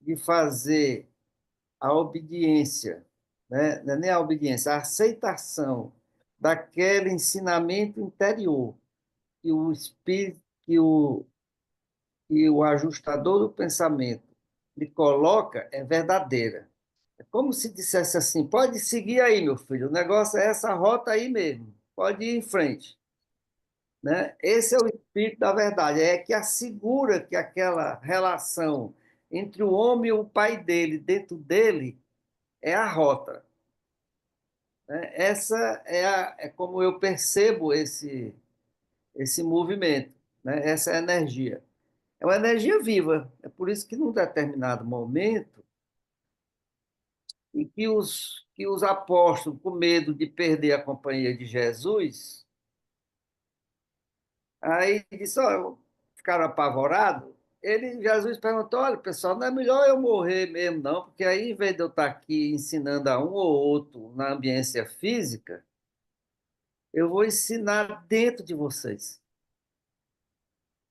de fazer a obediência, né? Não é nem a obediência, a aceitação daquele ensinamento interior que o espírito, que o ajustador do pensamento lhe coloca é verdadeira. É como se dissesse assim: pode seguir aí, meu filho, o negócio é essa rota aí mesmo, pode ir em frente, né? Esse é o espírito da verdade, é que assegura que aquela relação entre o homem e o pai dele, dentro dele, é a rota, né? Essa é como eu percebo esse movimento, né? Essa energia. É uma energia viva. É por isso que, num determinado momento, em que os apóstolos, com medo de perder a companhia de Jesus, aí disse, ficaram apavorados, Jesus perguntou: olha, pessoal, não é melhor eu morrer mesmo, não, porque aí, em vez de eu estar aqui ensinando a um ou outro na ambiência física, eu vou ensinar dentro de vocês.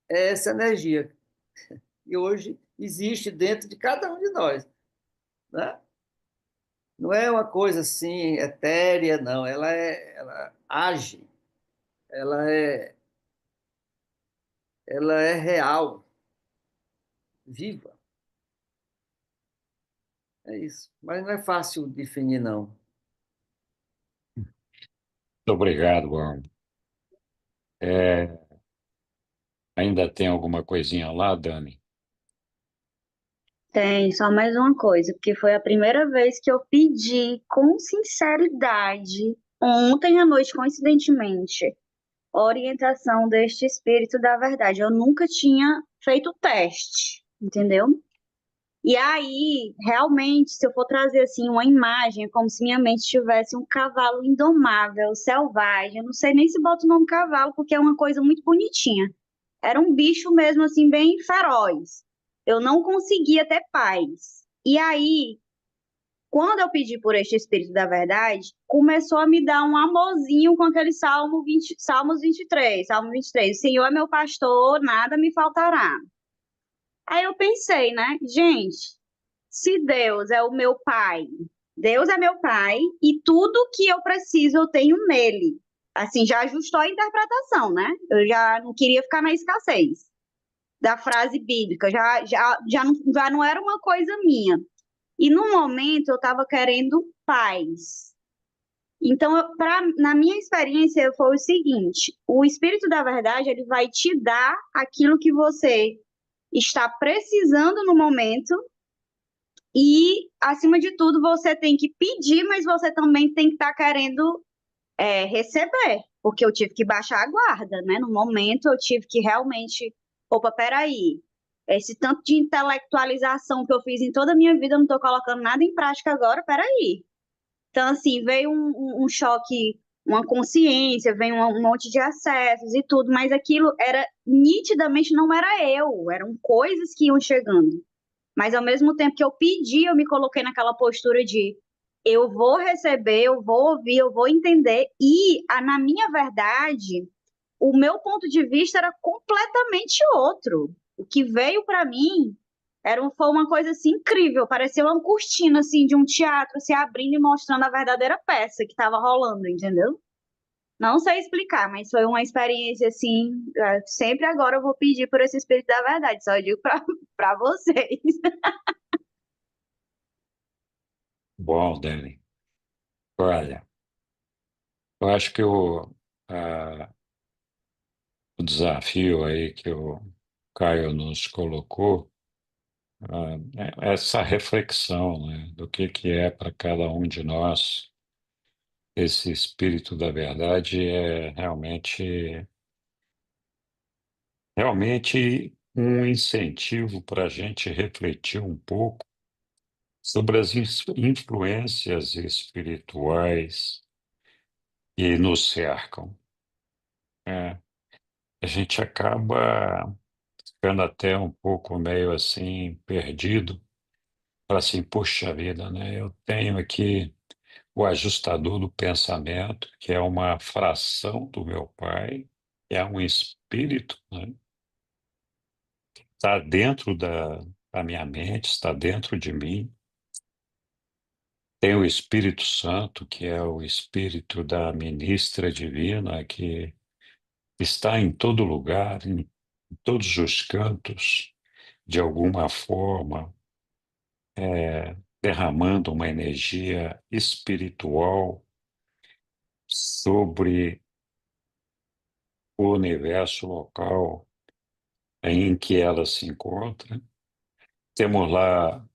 É essa energia que hoje existe dentro de cada um de nós, né? Não é uma coisa assim etérea, não. Ela age, ela é, ela é real, viva. É isso. Mas não é fácil definir, não. Muito obrigado, Juan. Ainda tem alguma coisinha lá, Dani? Tem só mais uma coisa, porque foi a primeira vez que eu pedi com sinceridade, ontem à noite, coincidentemente, orientação deste espírito da verdade. Eu nunca tinha feito o teste, entendeu? E aí, realmente, se eu for trazer assim uma imagem, é como se minha mente tivesse um cavalo indomável, selvagem. Eu não sei nem se boto o nome cavalo, porque é uma coisa muito bonitinha. Era um bicho mesmo assim bem feroz. Eu não conseguia ter paz. E aí, quando eu pedi por este espírito da verdade, começou a me dar um amorzinho com aquele Salmos 23, Salmo 23. O Senhor é meu pastor, nada me faltará. Aí eu pensei, né? Gente, se Deus é o meu pai, Deus é meu pai e tudo que eu preciso eu tenho nele. Assim, já ajustou a interpretação, né? Eu já não queria ficar na escassez da frase bíblica, já não era uma coisa minha. E no momento eu estava querendo paz. Então, na minha experiência, foi o seguinte: o Espírito da Verdade ele vai te dar aquilo que você está precisando no momento, e, acima de tudo, você tem que pedir, mas você também tem que estar querendo receber, porque eu tive que baixar a guarda, né? No momento, eu tive que realmente, opa, peraí, esse tanto de intelectualização que eu fiz em toda a minha vida, eu não estou colocando nada em prática agora, peraí. Então, assim, veio um choque, uma consciência, veio um monte de acessos e tudo, mas aquilo era, nitidamente, não era eu, eram coisas que iam chegando. Mas, ao mesmo tempo que eu pedi, eu me coloquei naquela postura de eu vou receber, eu vou ouvir, eu vou entender. E, na minha verdade, o meu ponto de vista era completamente outro. O que veio para mim foi uma coisa assim incrível, parecia uma cortina assim de um teatro se abrindo e mostrando a verdadeira peça que estava rolando, entendeu? Não sei explicar, mas foi uma experiência assim. Sempre agora eu vou pedir por esse espírito da verdade, só digo para vocês. Bom, Dani, olha, eu acho que o desafio aí que o Caio nos colocou, é essa reflexão, né, do que é para cada um de nós esse espírito da verdade é realmente um incentivo para a gente refletir um pouco sobre as influências espirituais que nos cercam. É, a gente acaba ficando até um pouco meio assim perdido, para assim, puxa vida, né? Eu tenho aqui o ajustador do pensamento, que é uma fração do meu pai, que é um espírito, né? Está dentro da minha mente, está dentro de mim. Tem o Espírito Santo, que é o espírito da ministra divina, que está em todo lugar, em todos os cantos, de alguma forma, derramando uma energia espiritual sobre o universo local em que ela se encontra. Temos lá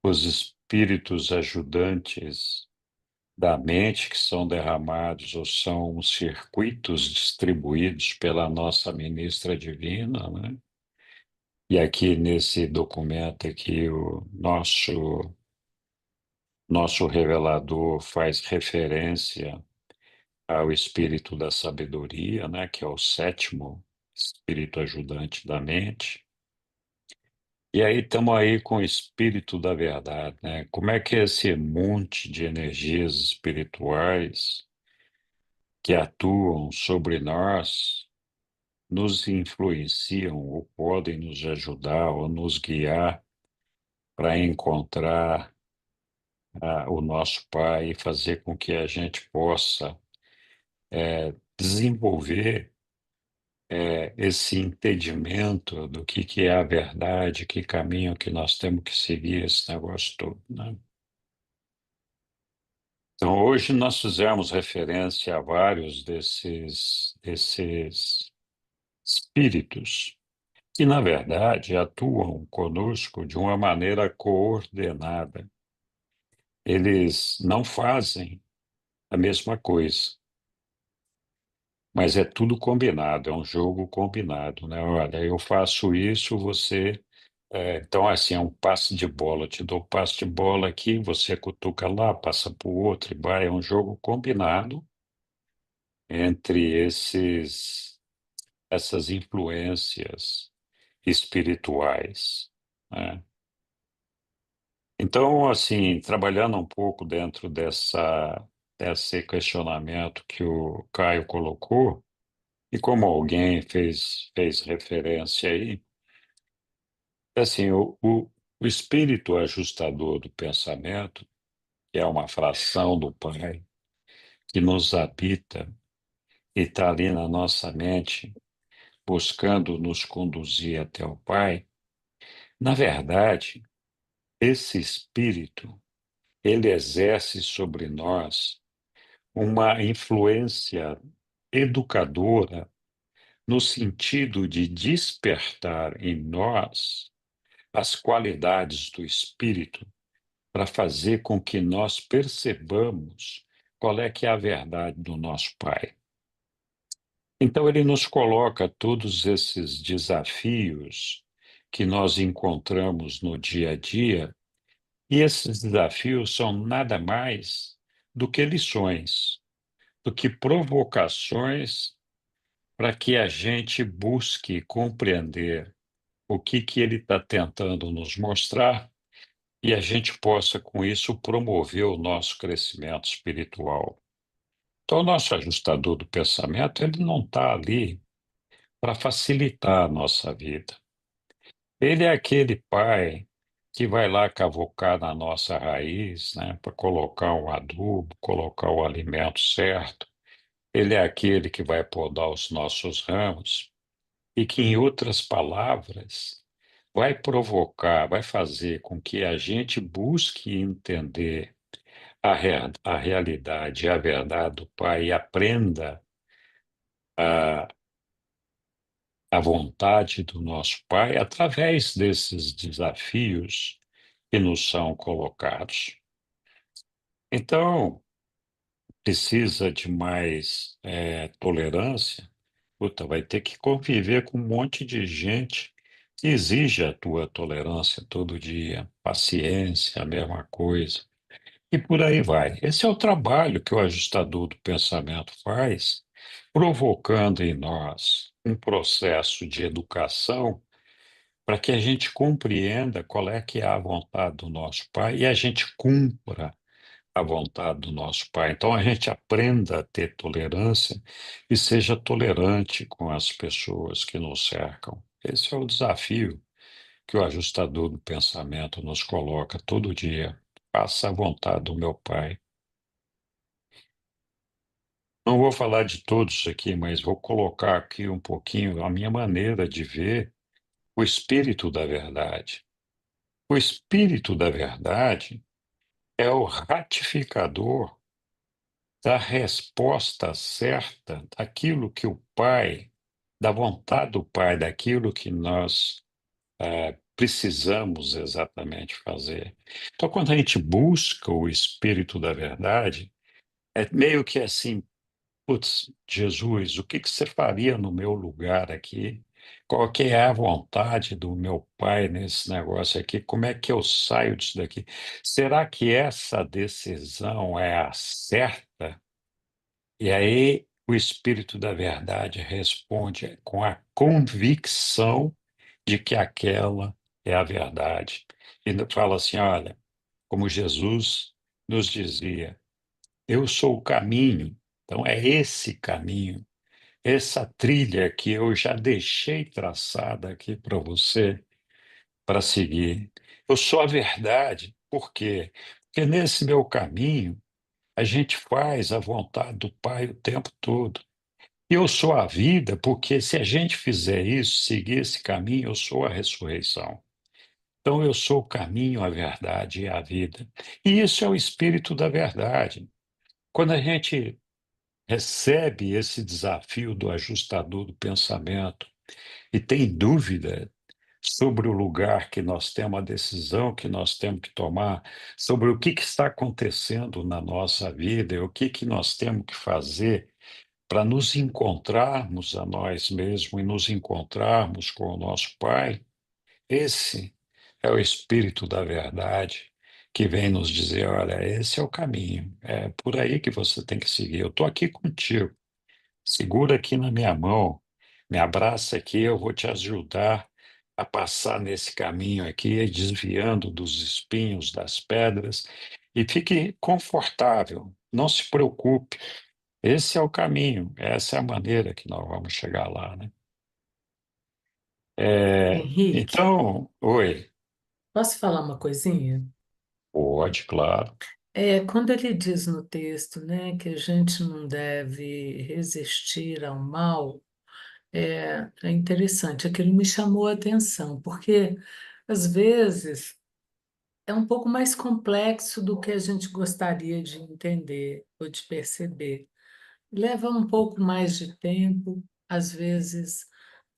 os espíritos ajudantes da mente que são derramados ou são circuitos distribuídos pela nossa ministra divina, né? E aqui nesse documento aqui o nosso revelador faz referência ao espírito da sabedoria, né, que é o sétimo espírito ajudante da mente. E aí estamos aí com o espírito da verdade, né? Como é que esse monte de energias espirituais que atuam sobre nós nos influenciam ou podem nos ajudar ou nos guiar para encontrar o nosso Pai e fazer com que a gente possa desenvolver esse entendimento do que é a verdade, que caminho que nós temos que seguir, esse negócio todo, né? Então, hoje nós fizemos referência a vários desses espíritos que, na verdade, atuam conosco de uma maneira coordenada. Eles não fazem a mesma coisa, mas é tudo combinado, é um jogo combinado, né? Olha, eu faço isso, você. Então, assim, é um passe de bola. Eu te dou passe de bola aqui, você cutuca lá, passa para o outro e vai. É um jogo combinado entre essas influências espirituais, né? Então, assim, trabalhando um pouco dentro desse questionamento que o Caio colocou, e como alguém fez referência aí, assim, o espírito ajustador do pensamento, que é uma fração do Pai, que nos habita e está ali na nossa mente, buscando nos conduzir até o Pai, na verdade, esse espírito, ele exerce sobre nós uma influência educadora no sentido de despertar em nós as qualidades do espírito para fazer com que nós percebamos qual é que é a verdade do nosso Pai. Então ele nos coloca todos esses desafios que nós encontramos no dia a dia, e esses desafios são nada mais do que lições, do que provocações para que a gente busque compreender o que ele está tentando nos mostrar e a gente possa, com isso, promover o nosso crescimento espiritual. Então, o nosso ajustador do pensamento, ele não está ali para facilitar a nossa vida. Ele é aquele pai que vai lá cavocar na nossa raiz, né, para colocar um adubo, colocar o alimento certo. Ele é aquele que vai podar os nossos ramos e que, em outras palavras, vai provocar, vai fazer com que a gente busque entender a realidade, a verdade do Pai e aprenda a, a vontade do nosso Pai através desses desafios que nos são colocados. Então, precisa de mais tolerância? Puta, vai ter que conviver com um monte de gente que exige a tua tolerância todo dia, paciência, a mesma coisa. E por aí vai. Esse é o trabalho que o ajustador do pensamento faz, provocando em nós um processo de educação para que a gente compreenda qual é que é a vontade do nosso Pai e a gente cumpra a vontade do nosso Pai. Então a gente aprenda a ter tolerância e seja tolerante com as pessoas que nos cercam. Esse é o desafio que o ajustador do pensamento nos coloca todo dia. Faça a vontade do meu Pai. Não vou falar de todos aqui, mas vou colocar aqui um pouquinho a minha maneira de ver o espírito da verdade. O espírito da verdade é o ratificador da resposta certa daquilo que o Pai, da vontade do Pai, daquilo que nós precisamos exatamente fazer. Então, quando a gente busca o espírito da verdade, é meio que assim. Putz, Jesus, o que você faria no meu lugar aqui? Qual que é a vontade do meu pai nesse negócio aqui? Como é que eu saio disso daqui? Será que essa decisão é a certa? E aí o Espírito da Verdade responde com a convicção de que aquela é a verdade. E fala assim: olha, como Jesus nos dizia, eu sou o caminho. Então, é esse caminho, essa trilha que eu já deixei traçada aqui para você, para seguir. Eu sou a verdade. Por quê? Porque nesse meu caminho, a gente faz a vontade do Pai o tempo todo. Eu sou a vida, porque se a gente fizer isso, seguir esse caminho, eu sou a ressurreição. Então, eu sou o caminho, a verdade e a vida. E isso é o espírito da verdade. Quando a gente recebe esse desafio do ajustador do pensamento e tem dúvida sobre o lugar que nós temos, a decisão que nós temos que tomar, sobre o que está acontecendo na nossa vida e o que nós temos que fazer para nos encontrarmos a nós mesmos e nos encontrarmos com o nosso Pai, esse é o Espírito da verdade que vem nos dizer: olha, esse é o caminho, é por aí que você tem que seguir. Eu estou aqui contigo, segura aqui na minha mão, me abraça aqui, eu vou te ajudar a passar nesse caminho aqui, desviando dos espinhos, das pedras, e fique confortável, não se preocupe. Esse é o caminho, essa é a maneira que nós vamos chegar lá, né? Henrique, Então, oi, posso falar uma coisinha? pode, claro. Quando ele diz no texto, né, que a gente não deve resistir ao mal, é interessante, aquilo me chamou a atenção, porque às vezes é um pouco mais complexo do que a gente gostaria de entender ou de perceber. Leva um pouco mais de tempo, às vezes,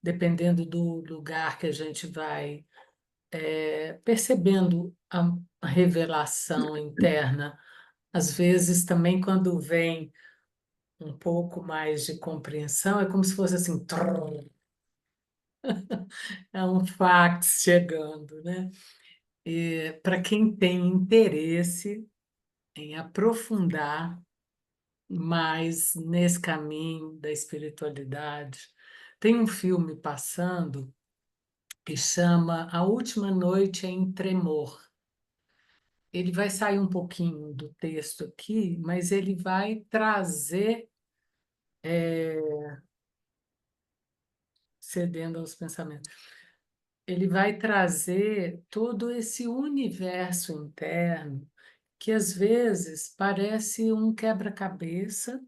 dependendo do lugar que a gente vai, percebendo a revelação interna. Às vezes, também, quando vem um pouco mais de compreensão, é como se fosse assim, trrr, é um fax chegando, né? E para quem tem interesse em aprofundar mais nesse caminho da espiritualidade, tem um filme passando que chama A Última Noite em Tremor. Ele vai sair um pouquinho do texto aqui, mas ele vai trazer, cedendo aos pensamentos, ele vai trazer todo esse universo interno que às vezes parece um quebra-cabeça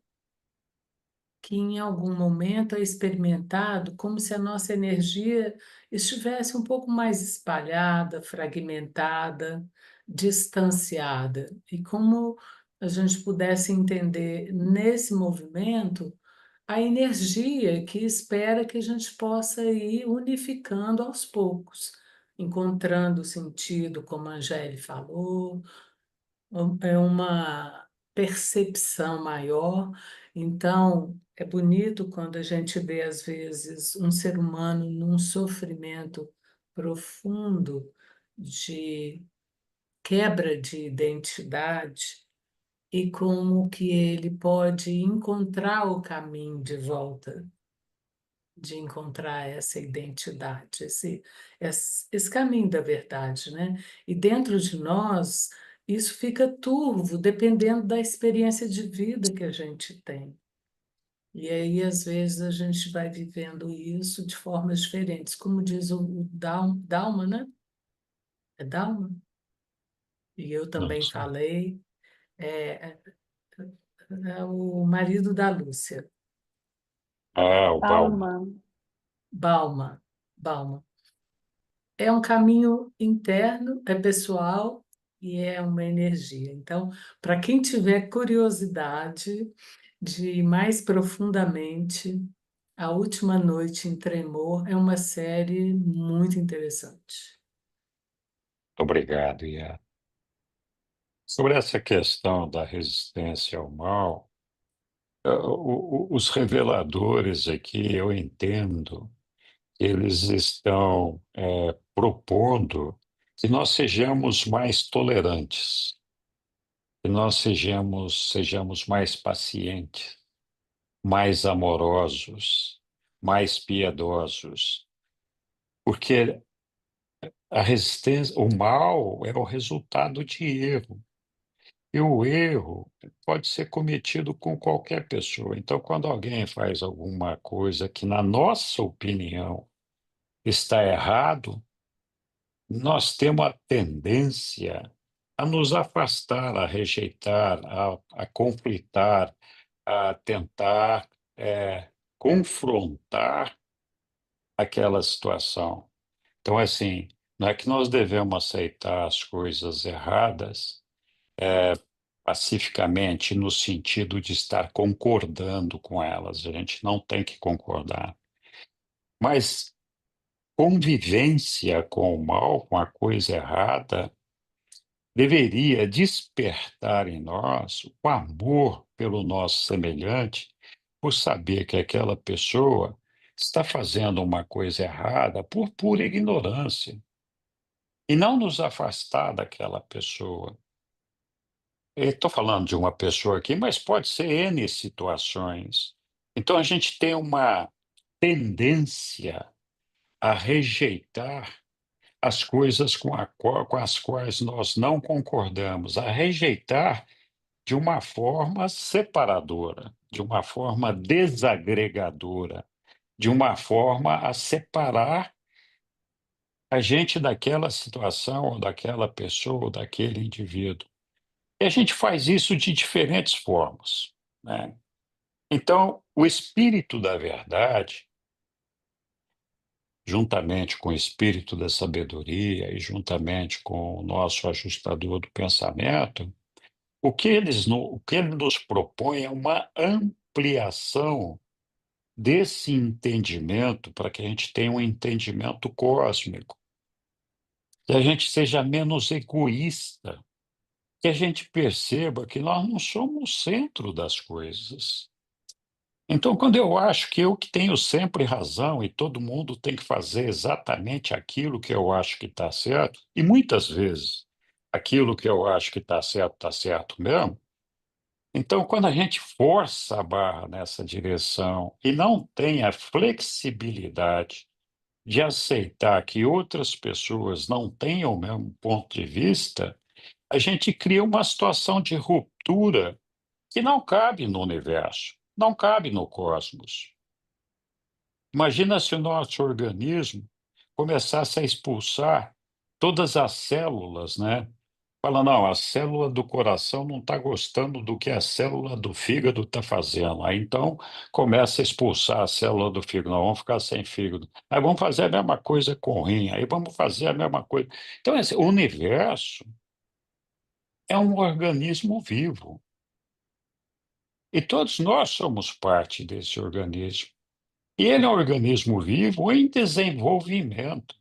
que em algum momento é experimentado como se a nossa energia estivesse um pouco mais espalhada, fragmentada, distanciada, e como a gente pudesse entender nesse movimento a energia que espera que a gente possa ir unificando aos poucos, encontrando sentido, como a Angéle falou, é uma percepção maior. Então, é bonito quando a gente vê, às vezes, um ser humano num sofrimento profundo de quebra de identidade e como que ele pode encontrar o caminho de volta, de encontrar essa identidade, esse caminho da verdade, né? E dentro de nós, isso fica turvo, dependendo da experiência de vida que a gente tem. E aí, às vezes, a gente vai vivendo isso de formas diferentes. Como diz o Dalma, né? É Dalma? E eu Não também sei. falei, é, é o marido da Lúcia, Ah, o Balma. Alma. Balma. Balma. É um caminho interno, é pessoal e é uma energia. Então, para quem tiver curiosidade de ir mais profundamente, A Última Noite em Tremor é uma série muito interessante. Obrigado, Ian. Sobre essa questão da resistência ao mal, os reveladores aqui, eu entendo, eles estão propondo que nós sejamos mais tolerantes, que nós sejamos mais pacientes, mais amorosos, mais piedosos, porque A resistência, o mal é o resultado de erro. E o erro pode ser cometido com qualquer pessoa. Então, quando alguém faz alguma coisa que, na nossa opinião, está errado, nós temos a tendência a nos afastar, a rejeitar, a conflitar, a tentar confrontar aquela situação. Então, assim, não é que nós devemos aceitar as coisas erradas pacificamente, no sentido de estar concordando com elas. A gente não tem que concordar. Mas convivência com o mal, com a coisa errada, deveria despertar em nós o amor pelo nosso semelhante, por saber que aquela pessoa está fazendo uma coisa errada por pura ignorância, e não nos afastar daquela pessoa. Estou falando de uma pessoa aqui, mas pode ser N situações. Então, a gente tem uma tendência a rejeitar as coisas com as quais nós não concordamos, a rejeitar de uma forma separadora, de uma forma desagregadora, de uma forma a separar a gente daquela situação, ou daquela pessoa, ou daquele indivíduo. E a gente faz isso de diferentes formas, né? Então, o espírito da verdade, juntamente com o espírito da sabedoria e juntamente com o nosso ajustador do pensamento, o que ele nos propõe é uma ampliação desse entendimento para que a gente tenha um entendimento cósmico, que a gente seja menos egoísta, que a gente perceba que nós não somos o centro das coisas. Então, quando eu acho que eu que tenho sempre razão e todo mundo tem que fazer exatamente aquilo que eu acho que está certo, e muitas vezes aquilo que eu acho que está certo mesmo, então, quando a gente força a barra nessa direção e não tem a flexibilidade de aceitar que outras pessoas não tenham o mesmo ponto de vista, a gente cria uma situação de ruptura que não cabe no universo, não cabe no cosmos. Imagina se o nosso organismo começasse a expulsar todas as células, né? Fala, não, a célula do coração não está gostando do que a célula do fígado está fazendo. Aí então começa a expulsar a célula do fígado. Não, vamos ficar sem fígado. Aí vamos fazer a mesma coisa com o rim. Aí vamos fazer a mesma coisa. Então, o universo é um organismo vivo. E todos nós somos parte desse organismo. E ele é um organismo vivo em desenvolvimento.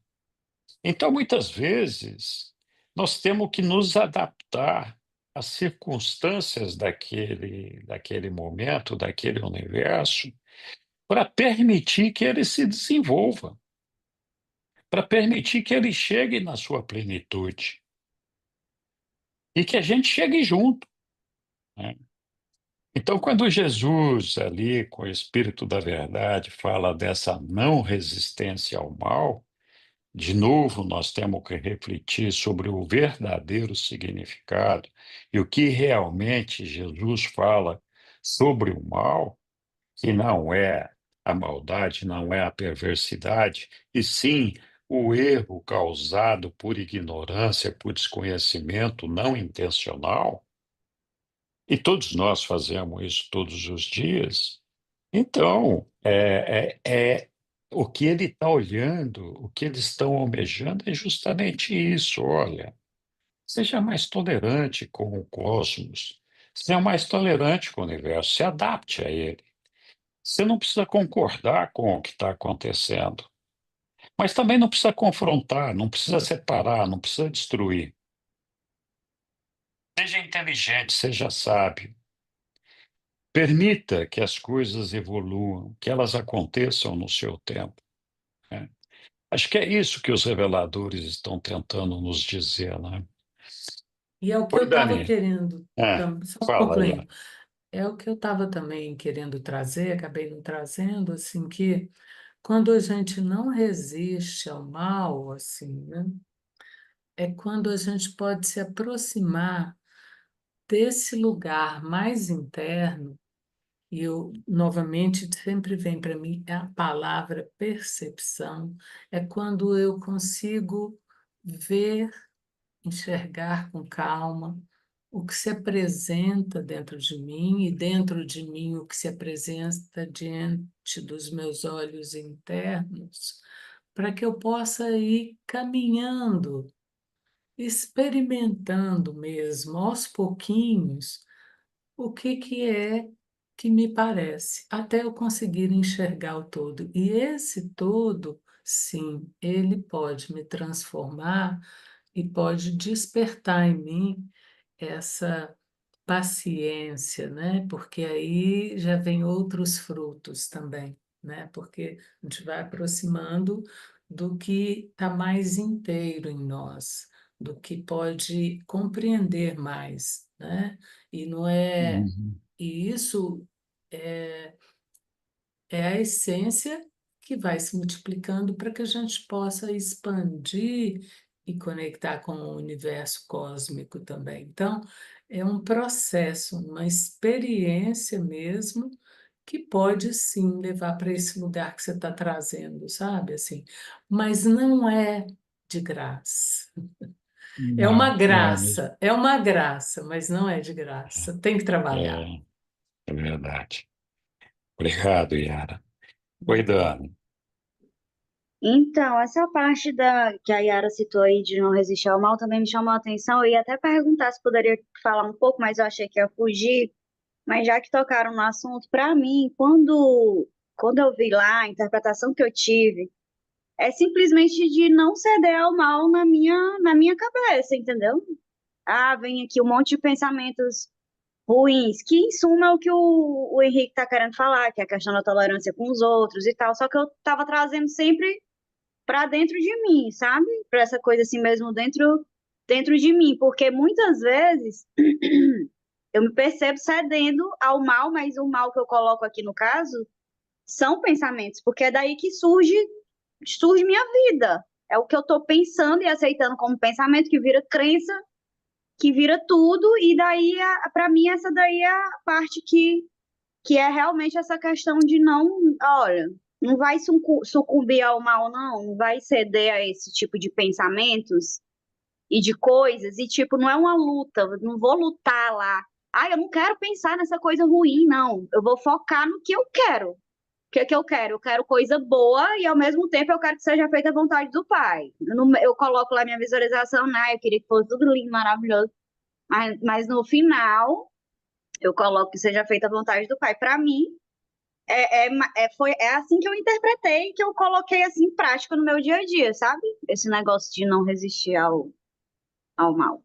Então, muitas vezes, nós temos que nos adaptar às circunstâncias daquele momento, daquele universo, para permitir que ele se desenvolva, para permitir que ele chegue na sua plenitude e que a gente chegue junto, né? Então, quando Jesus, ali, com o Espírito da Verdade, fala dessa não resistência ao mal, de novo, nós temos que refletir sobre o verdadeiro significado e o que realmente Jesus fala sobre o mal, que não é a maldade, não é a perversidade, e sim o erro causado por ignorância, por desconhecimento não intencional, e todos nós fazemos isso todos os dias. Então, o que ele está olhando, o que eles estão almejando é justamente isso. Olha, seja mais tolerante com o cosmos, seja mais tolerante com o universo, se adapte a ele. Você não precisa concordar com o que está acontecendo, mas também não precisa confrontar, não precisa separar, não precisa destruir. Seja inteligente, seja sábio. Permita que as coisas evoluam, que elas aconteçam no seu tempo, né? Acho que é isso que os reveladores estão tentando nos dizer, né? E é o que Oi, eu estava Dani. querendo, É, só fala aí. concluindo, é o que eu estava também querendo trazer, acabei não trazendo, assim, que Quando a gente não resiste ao mal, assim, né? É quando a gente pode se aproximar desse lugar mais interno, e eu, novamente, sempre vem para mim a palavra percepção, é quando eu consigo ver, enxergar com calma o que se apresenta dentro de mim e dentro de mim o que se apresenta diante dos meus olhos internos, para que eu possa ir caminhando, experimentando mesmo, aos pouquinhos, o que é que me parece, até eu conseguir enxergar o todo. E esse todo, sim, ele pode me transformar e pode despertar em mim essa paciência, né? Porque aí já vem outros frutos também, né? Porque a gente vai aproximando do que está mais inteiro em nós, do que pode compreender mais, né? E não é, Uhum. e isso é é a essência que vai se multiplicando para que a gente possa expandir e conectar com o universo cósmico também. Então, é um processo, uma experiência mesmo, que pode sim levar para esse lugar que você está trazendo, sabe? Assim, mas não é de graça. Não, não é mesmo. É uma graça, mas não é de graça. Tem que trabalhar. É, é verdade. Obrigado, Yara. Oi, Dani. Então, essa parte da que a Yara citou aí de não resistir ao mal também me chamou a atenção. Eu ia até perguntar se poderia falar um pouco, mas eu achei que ia fugir. Mas já que tocaram no assunto, para mim, quando eu vi lá a interpretação que eu tive, é simplesmente de não ceder ao mal na minha cabeça, entendeu? Ah, vem aqui um monte de pensamentos ruins, que em suma é o que o Henrique está querendo falar, que é a questão da tolerância com os outros e tal. Só que eu estava trazendo sempre para dentro de mim, sabe? Para essa coisa assim mesmo dentro de mim, porque muitas vezes eu me percebo cedendo ao mal, mas o mal que eu coloco aqui no caso são pensamentos, porque é daí que surge minha vida. É o que eu estou pensando e aceitando como pensamento que vira crença, que vira tudo, e daí, para mim, essa daí é a parte que é realmente essa questão de não, olha, não vai sucumbir ao mal, não vai ceder a esse tipo de pensamentos e de coisas, e tipo, não é uma luta, eu não vou lutar lá. Ah, eu não quero pensar nessa coisa ruim, não. Eu vou focar no que eu quero. O que é que eu quero? Eu quero coisa boa e ao mesmo tempo eu quero que seja feita a vontade do Pai. Eu coloco lá minha visualização, né? Eu queria que fosse tudo lindo, maravilhoso. Mas no final, eu coloco que seja feita a vontade do Pai. Para mim, é assim que eu interpretei, que eu coloquei assim em prática no meu dia a dia, sabe? Esse negócio de não resistir ao mal.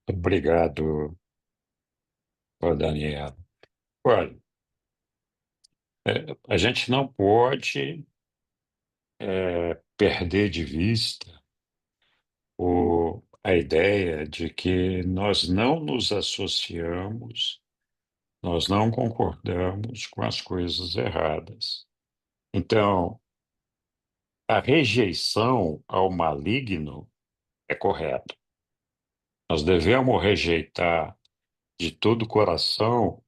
Obrigado, ô Daniela. Olha, a gente não pode perder de vista a ideia de que nós não nos associamos, nós não concordamos com as coisas erradas. Então, a rejeição ao maligno é correta. Nós devemos rejeitar de todo o coração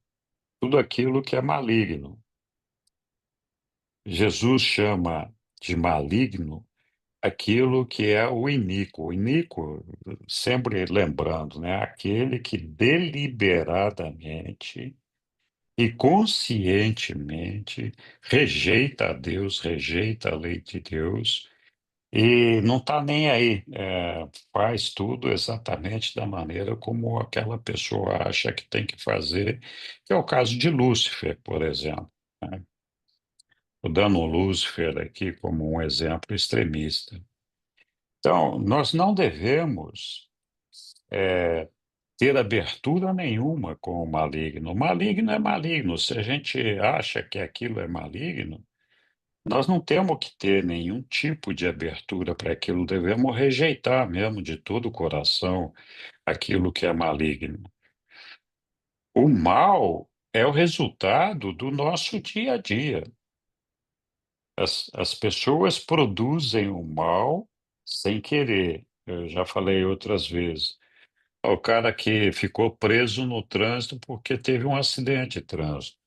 tudo aquilo que é maligno. Jesus chama de maligno aquilo que é o iníquo. O iníquo, sempre lembrando, né, aquele que deliberadamente e conscientemente rejeita a Deus, rejeita a lei de Deus e não está nem aí, faz tudo exatamente da maneira como aquela pessoa acha que tem que fazer, que é o caso de Lúcifer, por exemplo, né? Estou dando o Lúcifer aqui como um exemplo extremista. Então, nós não devemos ter abertura nenhuma com o maligno. O maligno é maligno. Se a gente acha que aquilo é maligno, nós não temos que ter nenhum tipo de abertura para aquilo. Devemos rejeitar mesmo de todo o coração aquilo que é maligno. O mal é o resultado do nosso dia a dia. as pessoas produzem o mal sem querer. Eu já falei outras vezes. O cara que ficou preso no trânsito porque teve um acidente de trânsito.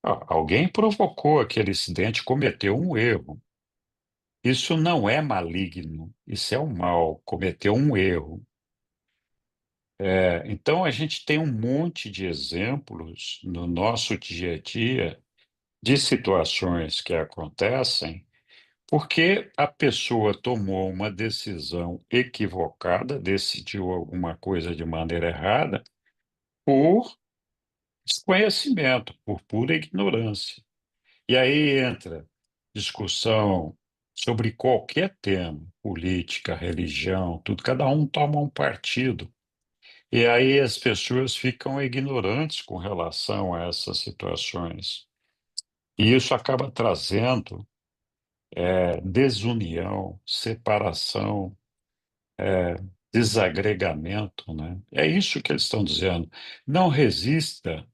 Alguém provocou aquele acidente, cometeu um erro. Isso não é maligno, isso é o mal, cometeu um erro. Então, a gente tem um monte de exemplos no nosso dia a dia de situações que acontecem porque a pessoa tomou uma decisão equivocada, decidiu alguma coisa de maneira errada, por desconhecimento, por pura ignorância. E aí entra discussão sobre qualquer tema, política, religião, tudo, cada um toma um partido. E aí as pessoas ficam ignorantes com relação a essas situações. E isso acaba trazendo desunião, separação, desagregamento, né? É isso que eles estão dizendo. Não resista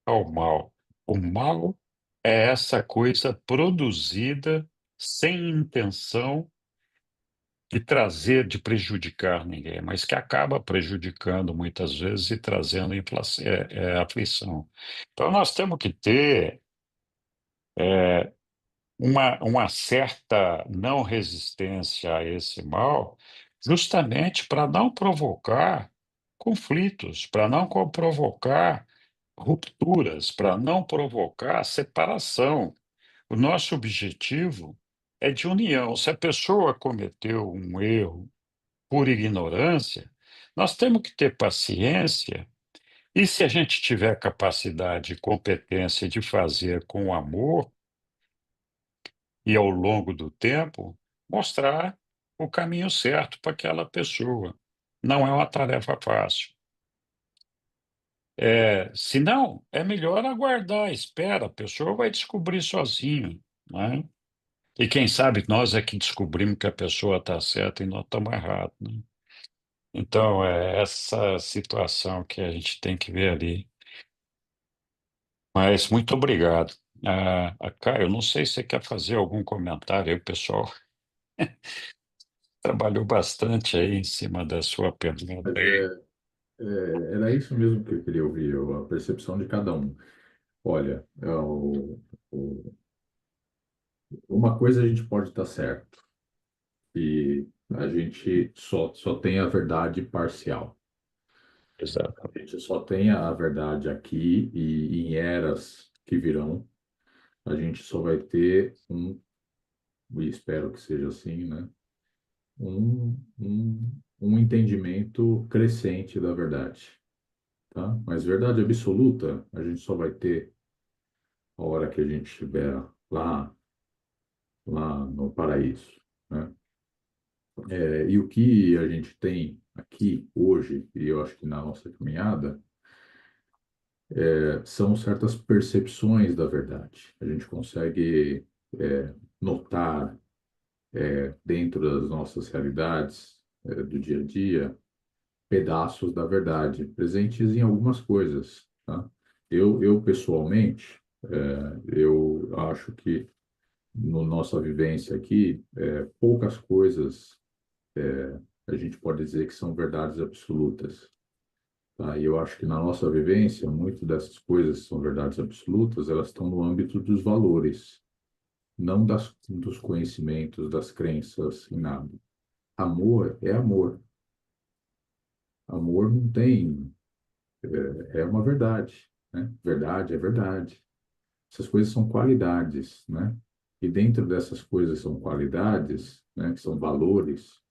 ao mal. O mal é essa coisa produzida sem intenção de trazer, de prejudicar ninguém, mas que acaba prejudicando muitas vezes e trazendo aflição. Então, nós temos que ter uma certa não resistência a esse mal, justamente para não provocar conflitos, para não provocar rupturas, para não provocar separação. O nosso objetivo é de união. Se a pessoa cometeu um erro por ignorância, nós temos que ter paciência. E se a gente tiver capacidade e competência de fazer com amor, e ao longo do tempo, mostrar o caminho certo para aquela pessoa. Não é uma tarefa fácil. Se não, é melhor aguardar, espera, a pessoa vai descobrir sozinho, né? E quem sabe nós é que descobrimos que a pessoa está certa e nós estamos errados, né? Então, é essa situação que a gente tem que ver ali. Mas muito obrigado. Caio, não sei se você quer fazer algum comentário aí, o pessoal trabalhou bastante aí em cima da sua pergunta Mas aí. era isso mesmo que eu queria ouvir, a percepção de cada um. Olha, o- uma coisa a gente pode estar certo, e a gente só tem a verdade parcial. Exato. A gente só tem a verdade aqui e em eras que virão, a gente só vai ter e espero que seja assim, né? Um entendimento crescente da verdade, tá? Mas verdade absoluta, a gente só vai ter a hora que a gente estiver lá no paraíso, né? E o que a gente tem aqui hoje, e eu acho que na nossa caminhada, são certas percepções da verdade. A gente consegue notar dentro das nossas realidades do dia a dia pedaços da verdade presentes em algumas coisas, tá? Eu pessoalmente, eu acho que no nossa vivência aqui, poucas coisas a gente pode dizer que são verdades absolutas, tá? E eu acho que na nossa vivência, muito dessas coisas que são verdades absolutas, elas estão no âmbito dos valores, não dos conhecimentos, das crenças em nada. Amor é amor. Amor não tem, é uma verdade, né? Verdade é verdade. Essas coisas são qualidades, né? E dentro dessas coisas são qualidades, né? Que são valores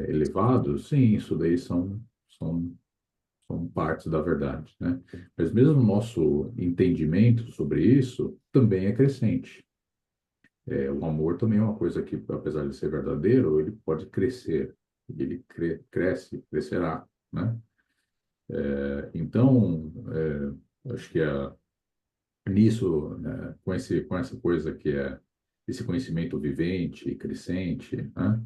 elevados, sim, isso daí são partes da verdade, né? Mas mesmo o nosso entendimento sobre isso também é crescente. O amor também é uma coisa que, apesar de ser verdadeiro, ele pode crescer, ele cresce, crescerá, né? Então, acho que nisso, né, com essa coisa que é esse conhecimento vivente, crescente, né?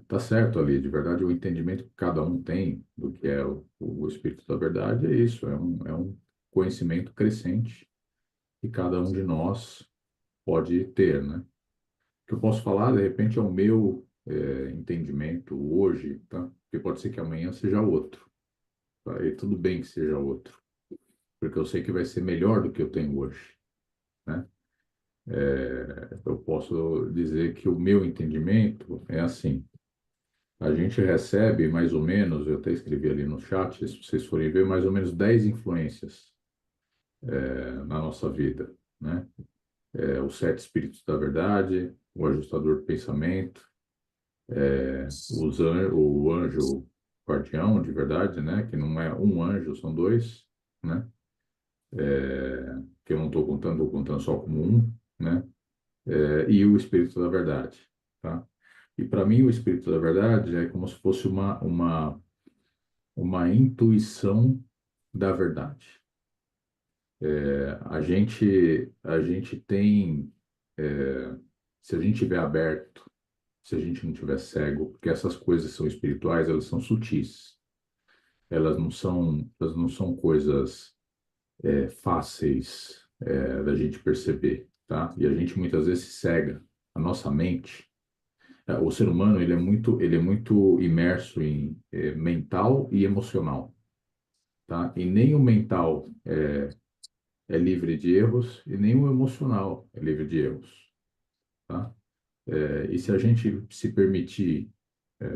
Tá certo ali, de verdade, o entendimento que cada um tem do que é o Espírito da Verdade é isso, é um conhecimento crescente que cada um de nós pode ter, né? O que eu posso falar, de repente, é o meu entendimento hoje, tá? Porque pode ser que amanhã seja outro, tá? E tudo bem que seja outro, porque eu sei que vai ser melhor do que eu tenho hoje, né? Eu posso dizer que o meu entendimento é assim: a gente recebe mais ou menos, eu até escrevi ali no chat, se vocês forem ver, mais ou menos 10 influências na nossa vida, né? Os 7 espíritos da verdade, o ajustador do pensamento, o anjo guardião de verdade, né? Que não é um anjo, são 2, né? Que eu não estou contando só como um, né? E o espírito da verdade, tá? E para mim o espírito da verdade é como se fosse uma intuição da verdade. A gente tem, se a gente estiver aberto, se a gente não estiver cego, porque essas coisas são espirituais, elas são sutis. Elas não são coisas fáceis da gente perceber, tá? E a gente muitas vezes se cega. A nossa mente, o ser humano, ele é muito imerso em mental e emocional, tá? E nem o mental é livre de erros e nem o emocional é livre de erros, tá? E se a gente se permitir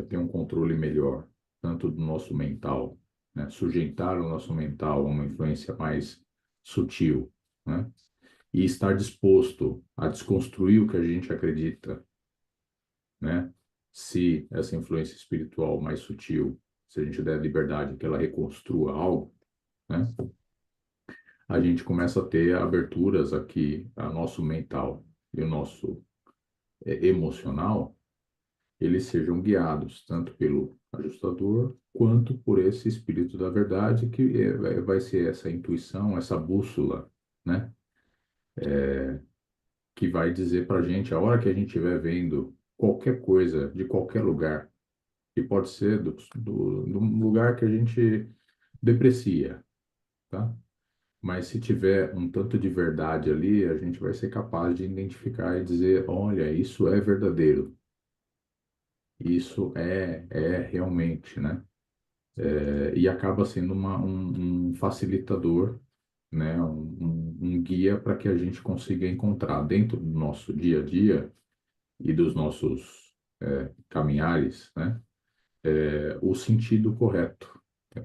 ter um controle melhor, tanto do nosso mental, né? Sujeitar o nosso mental a uma influência mais sutil, né? E estar disposto a desconstruir o que a gente acredita, né? Se essa influência espiritual mais sutil, se a gente der liberdade que ela reconstrua algo, né? A gente começa a ter aberturas aqui, a nosso mental e o nosso emocional, eles sejam guiados tanto pelo ajustador quanto por esse espírito da verdade que vai ser essa intuição, essa bússola, né? Que vai dizer para a gente a hora que a gente estiver vendo qualquer coisa de qualquer lugar, que pode ser do lugar que a gente deprecia, tá? Mas se tiver um tanto de verdade ali, a gente vai ser capaz de identificar e dizer, olha, isso é verdadeiro, isso é realmente, né? E acaba sendo um facilitador, né? Um guia para que a gente consiga encontrar dentro do nosso dia a dia e dos nossos caminhares, né? O sentido correto. É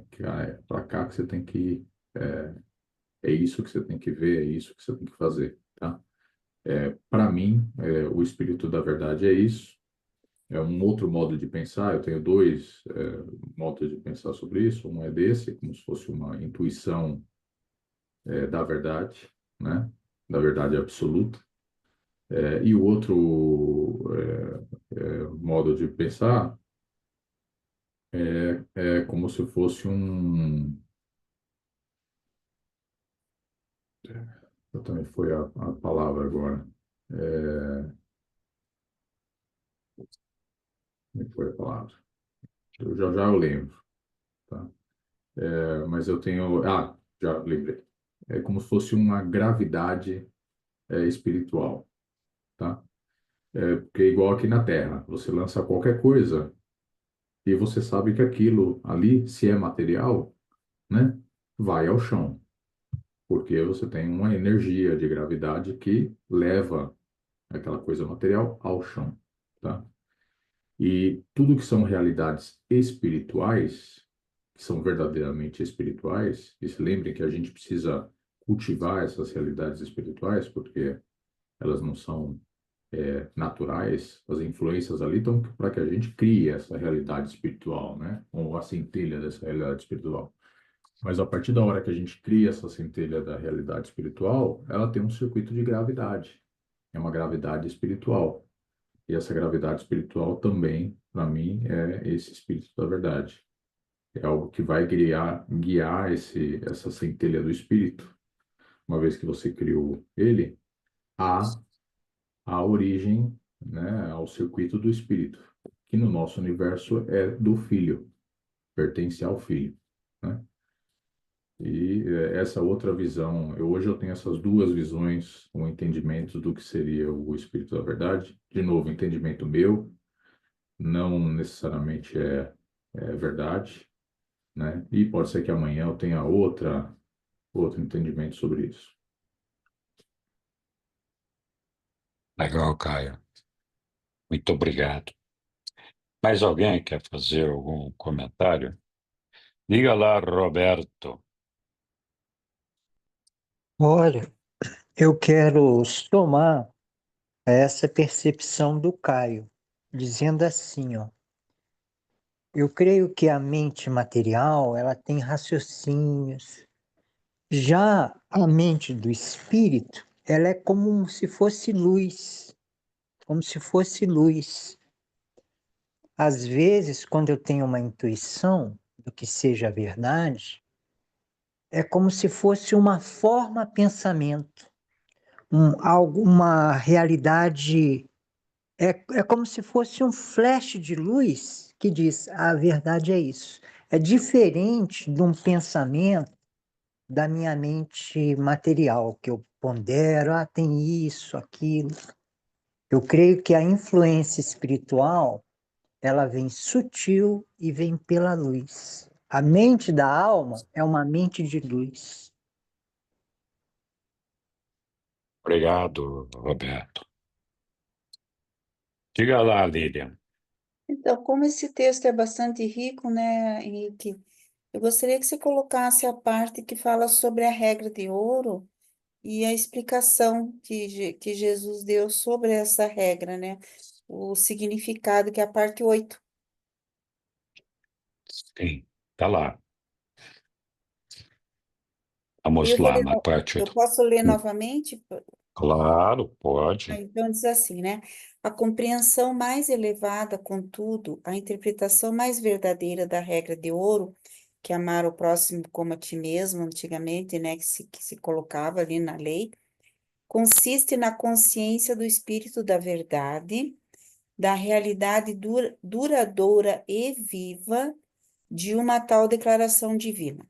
para cá que você tem que ir, é isso que você tem que ver, é isso que você tem que fazer, tá? Para mim, o espírito da verdade é isso. É um outro modo de pensar. Eu tenho 2 modos de pensar sobre isso. Um é desse, como se fosse uma intuição da verdade, né? Da verdade absoluta. E o outro modo de pensar é como se fosse também foi a palavra agora. Como foi a palavra? Já eu lembro, tá? Mas eu tenho. Ah, já lembrei. É como se fosse uma gravidade espiritual, tá? Porque é igual aqui na Terra, você lança qualquer coisa e você sabe que aquilo ali, se é material, né, vai ao chão, porque você tem uma energia de gravidade que leva aquela coisa material ao chão, tá? E tudo que são realidades espirituais, que são verdadeiramente espirituais, e se lembrem que a gente precisa cultivar essas realidades espirituais, porque elas não são naturais, as influências ali estão para que a gente crie essa realidade espiritual, né? Ou a centelha dessa realidade espiritual. Mas a partir da hora que a gente cria essa centelha da realidade espiritual, ela tem um circuito de gravidade. É uma gravidade espiritual. E essa gravidade espiritual também, para mim, é esse espírito da verdade. É algo que vai guiar essa centelha do espírito, uma vez que você criou ele, a origem, né, ao circuito do espírito, que no nosso universo é do filho, pertence ao filho, né? E essa outra visão, hoje eu tenho essas duas visões, um entendimento do que seria o Espírito da Verdade. De novo, entendimento meu, não necessariamente é verdade, né? E pode ser que amanhã eu tenha outro entendimento sobre isso. Legal, Caio. Muito obrigado. Mais alguém quer fazer algum comentário? Diga lá, Roberto. Olha, eu quero somar a essa percepção do Caio, dizendo assim, ó, eu creio que a mente material, ela tem raciocínios. Já a mente do espírito, ela é como se fosse luz, como se fosse luz. Às vezes, quando eu tenho uma intuição do que seja verdade, é como se fosse uma forma pensamento, uma realidade. É como se fosse um flash de luz que diz: a verdade é isso. É diferente de um pensamento da minha mente material, que eu pondero, tem isso, aquilo. Eu creio que a influência espiritual, ela vem sutil e vem pela luz. A mente da alma é uma mente de luz. Obrigado, Roberto. Diga lá, Lilian. Então, como esse texto é bastante rico, né, Henrique, eu gostaria que você colocasse a parte que fala sobre a regra de ouro e a explicação que Jesus deu sobre essa regra, né? O significado, que é a parte 8. Sim, tá lá. E Vamos eu vou lá ler, na parte. eu posso ler novamente? Claro, pode. Então, diz assim, né? A compreensão mais elevada, contudo, a interpretação mais verdadeira da regra de ouro, que é amar o próximo como a ti mesmo, antigamente, né, que se colocava ali na lei, consiste na consciência do espírito da verdade, da realidade duradoura e viva de uma tal declaração divina.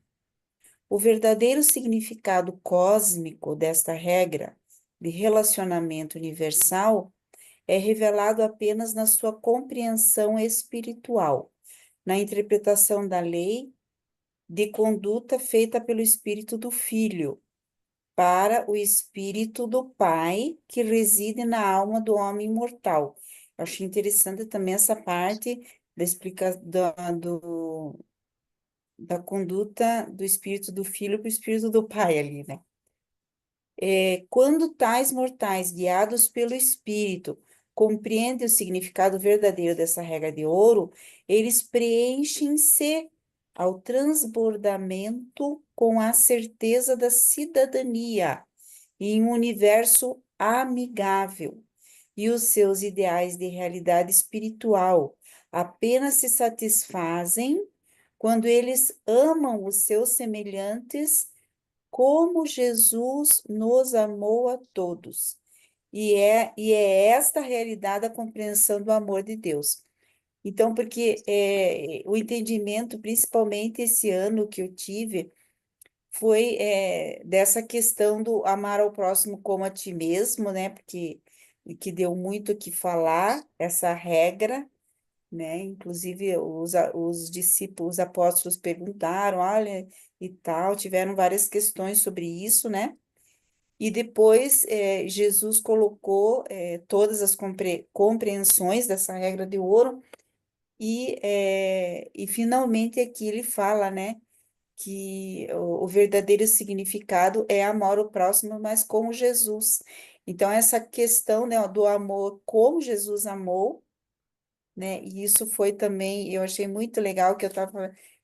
O verdadeiro significado cósmico desta regra de relacionamento universal é revelado apenas na sua compreensão espiritual, na interpretação da lei de conduta feita pelo Espírito do Filho, para o Espírito do Pai que reside na alma do homem mortal. Eu achei interessante também essa parte da explicação da conduta do Espírito do Filho para o Espírito do Pai ali, né? Quando tais mortais, guiados pelo Espírito, compreendem o significado verdadeiro dessa regra de ouro, eles preenchem-se ao transbordamento com a certeza da cidadania em um universo amigável, e os seus ideais de realidade espiritual apenas se satisfazem quando eles amam os seus semelhantes como Jesus nos amou a todos. E é esta a realidade da compreensão do amor de Deus. Então, porque o entendimento, principalmente esse ano que eu tive, foi dessa questão do amar ao próximo como a ti mesmo, né? Porque que deu muito o que falar, essa regra, né? Inclusive, os discípulos, os apóstolos perguntaram, olha, e tal, tiveram várias questões sobre isso, né? E depois Jesus colocou todas as compreensões dessa regra de ouro e finalmente aqui ele fala, né, que o verdadeiro significado é amar o próximo, mas como Jesus. Então, essa questão, né, do amor como Jesus amou, né? E isso foi também, eu achei muito legal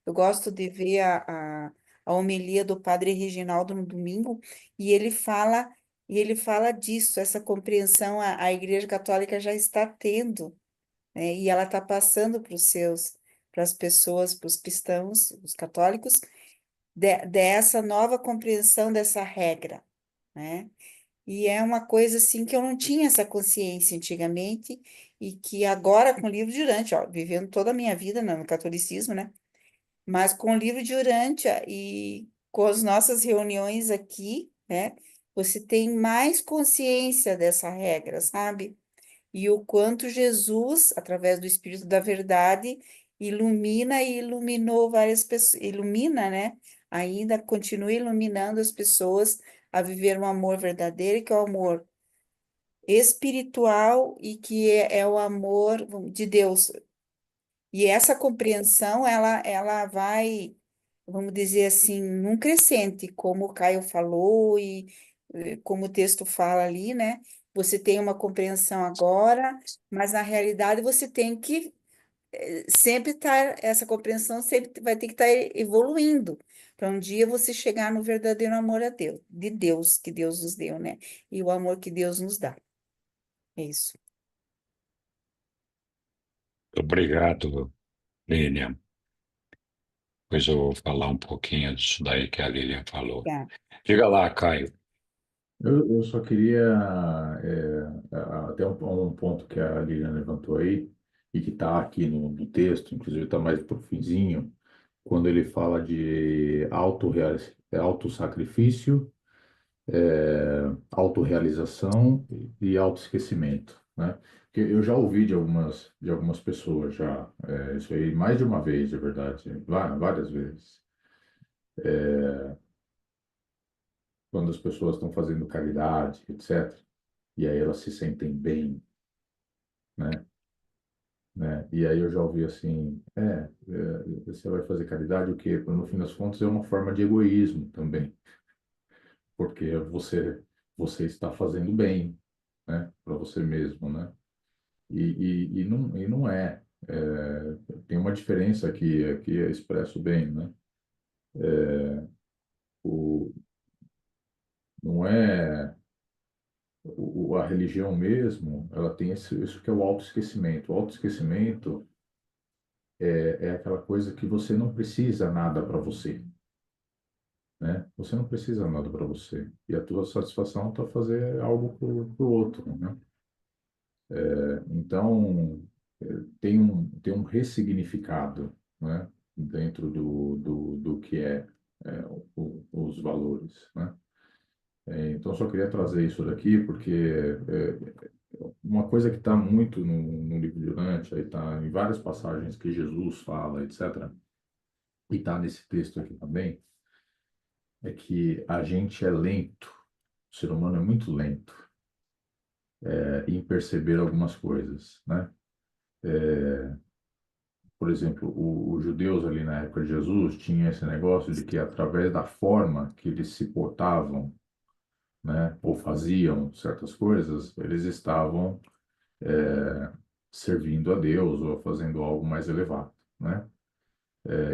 eu gosto de ver a homilia do Padre Reginaldo no domingo, e ele fala disso, essa compreensão a Igreja Católica já está tendo, né? E ela está passando para as pessoas, para os cristãos, os católicos, dessa nova compreensão dessa regra, né? E é uma coisa assim que eu não tinha essa consciência antigamente e que agora com o livro de Urântia, ó, vivendo toda a minha vida no catolicismo, né? Mas com o livro de Urântia e com as nossas reuniões aqui, né? Você tem mais consciência dessa regra, sabe? E o quanto Jesus, através do Espírito da Verdade, ilumina e iluminou várias pessoas, ilumina, né? Ainda continua iluminando as pessoas a viver um amor verdadeiro, que é o amor espiritual e que é o amor de Deus. E essa compreensão, ela vai, vamos dizer assim, num crescente, como o Caio falou e como o texto fala ali, né? Você tem uma compreensão agora, mas na realidade você tem que sempre estar, essa compreensão sempre vai ter que estar evoluindo, para um dia você chegar no verdadeiro amor a Deus, de Deus, que Deus nos deu, né? E o amor que Deus nos dá. É isso. Obrigado, Lilian. Depois eu vou falar um pouquinho disso daí que a Lilian falou. Tá. Diga lá, Caio. Eu só queria, até um ponto que a Lilian levantou aí, e que está aqui no texto, inclusive está mais pro finzinho, quando ele fala de autossacrifício, autorrealização e autoesquecimento, né? Porque eu já ouvi de algumas pessoas já, isso aí mais de uma vez, de verdade, várias vezes. Quando as pessoas estão fazendo caridade, etc., e aí elas se sentem bem, né? E aí eu já ouvi assim, você vai fazer caridade o quê? No fim das contas é uma forma de egoísmo também, porque você está fazendo bem, né? Para você mesmo, né? E não é. Tem uma diferença aqui é expresso bem, né? O, não é a religião mesmo, ela tem isso que é o autoesquecimento. O autoesquecimento é aquela coisa que você não precisa nada para você, né? Você não precisa nada para você. E a tua satisfação está fazer algo para o outro, né? Então, tem um ressignificado, né? Dentro do que os valores, né? Então, eu só queria trazer isso daqui porque uma coisa que está muito no livro de Dante, aí está em várias passagens que Jesus fala, etc., e está nesse texto aqui também, é que a gente é lento, o ser humano é muito lento em perceber algumas coisas, né? Por exemplo, os judeus ali na época de Jesus tinham esse negócio de que através da forma que eles se portavam, né, ou faziam certas coisas, eles estavam servindo a Deus ou fazendo algo mais elevado, né?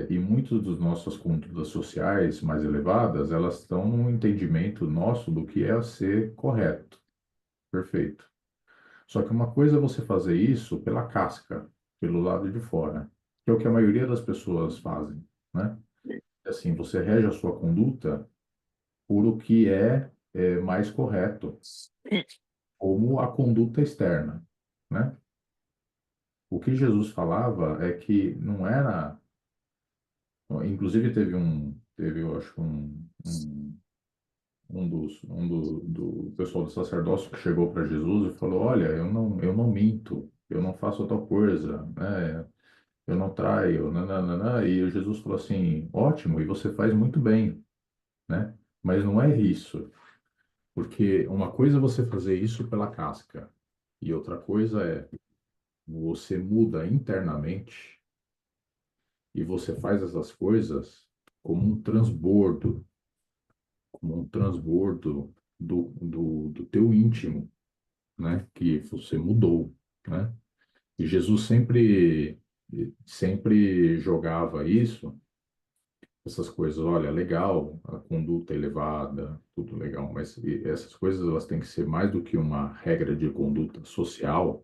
E muitas das nossas condutas sociais mais elevadas, elas estão no entendimento nosso do que é ser correto, perfeito. Só que uma coisa é você fazer isso pela casca, pelo lado de fora, que é o que a maioria das pessoas fazem, né? Assim, você rege a sua conduta por o que é mais correto, como a conduta externa, né? O que Jesus falava é que não era. Inclusive teve, eu acho, do pessoal do sacerdócio que chegou para Jesus e falou: Olha, eu não minto, eu não faço tal coisa, né? Eu não traio, nananana. E o Jesus falou assim: Ótimo, e você faz muito bem, né? Mas não é isso, porque uma coisa é você fazer isso pela casca, e outra coisa é você muda internamente e você faz essas coisas como um transbordo do teu íntimo, né? Que você mudou, né? E Jesus sempre jogava essas coisas, olha, legal, a conduta elevada, tudo legal, mas essas coisas elas têm que ser mais do que uma regra de conduta social,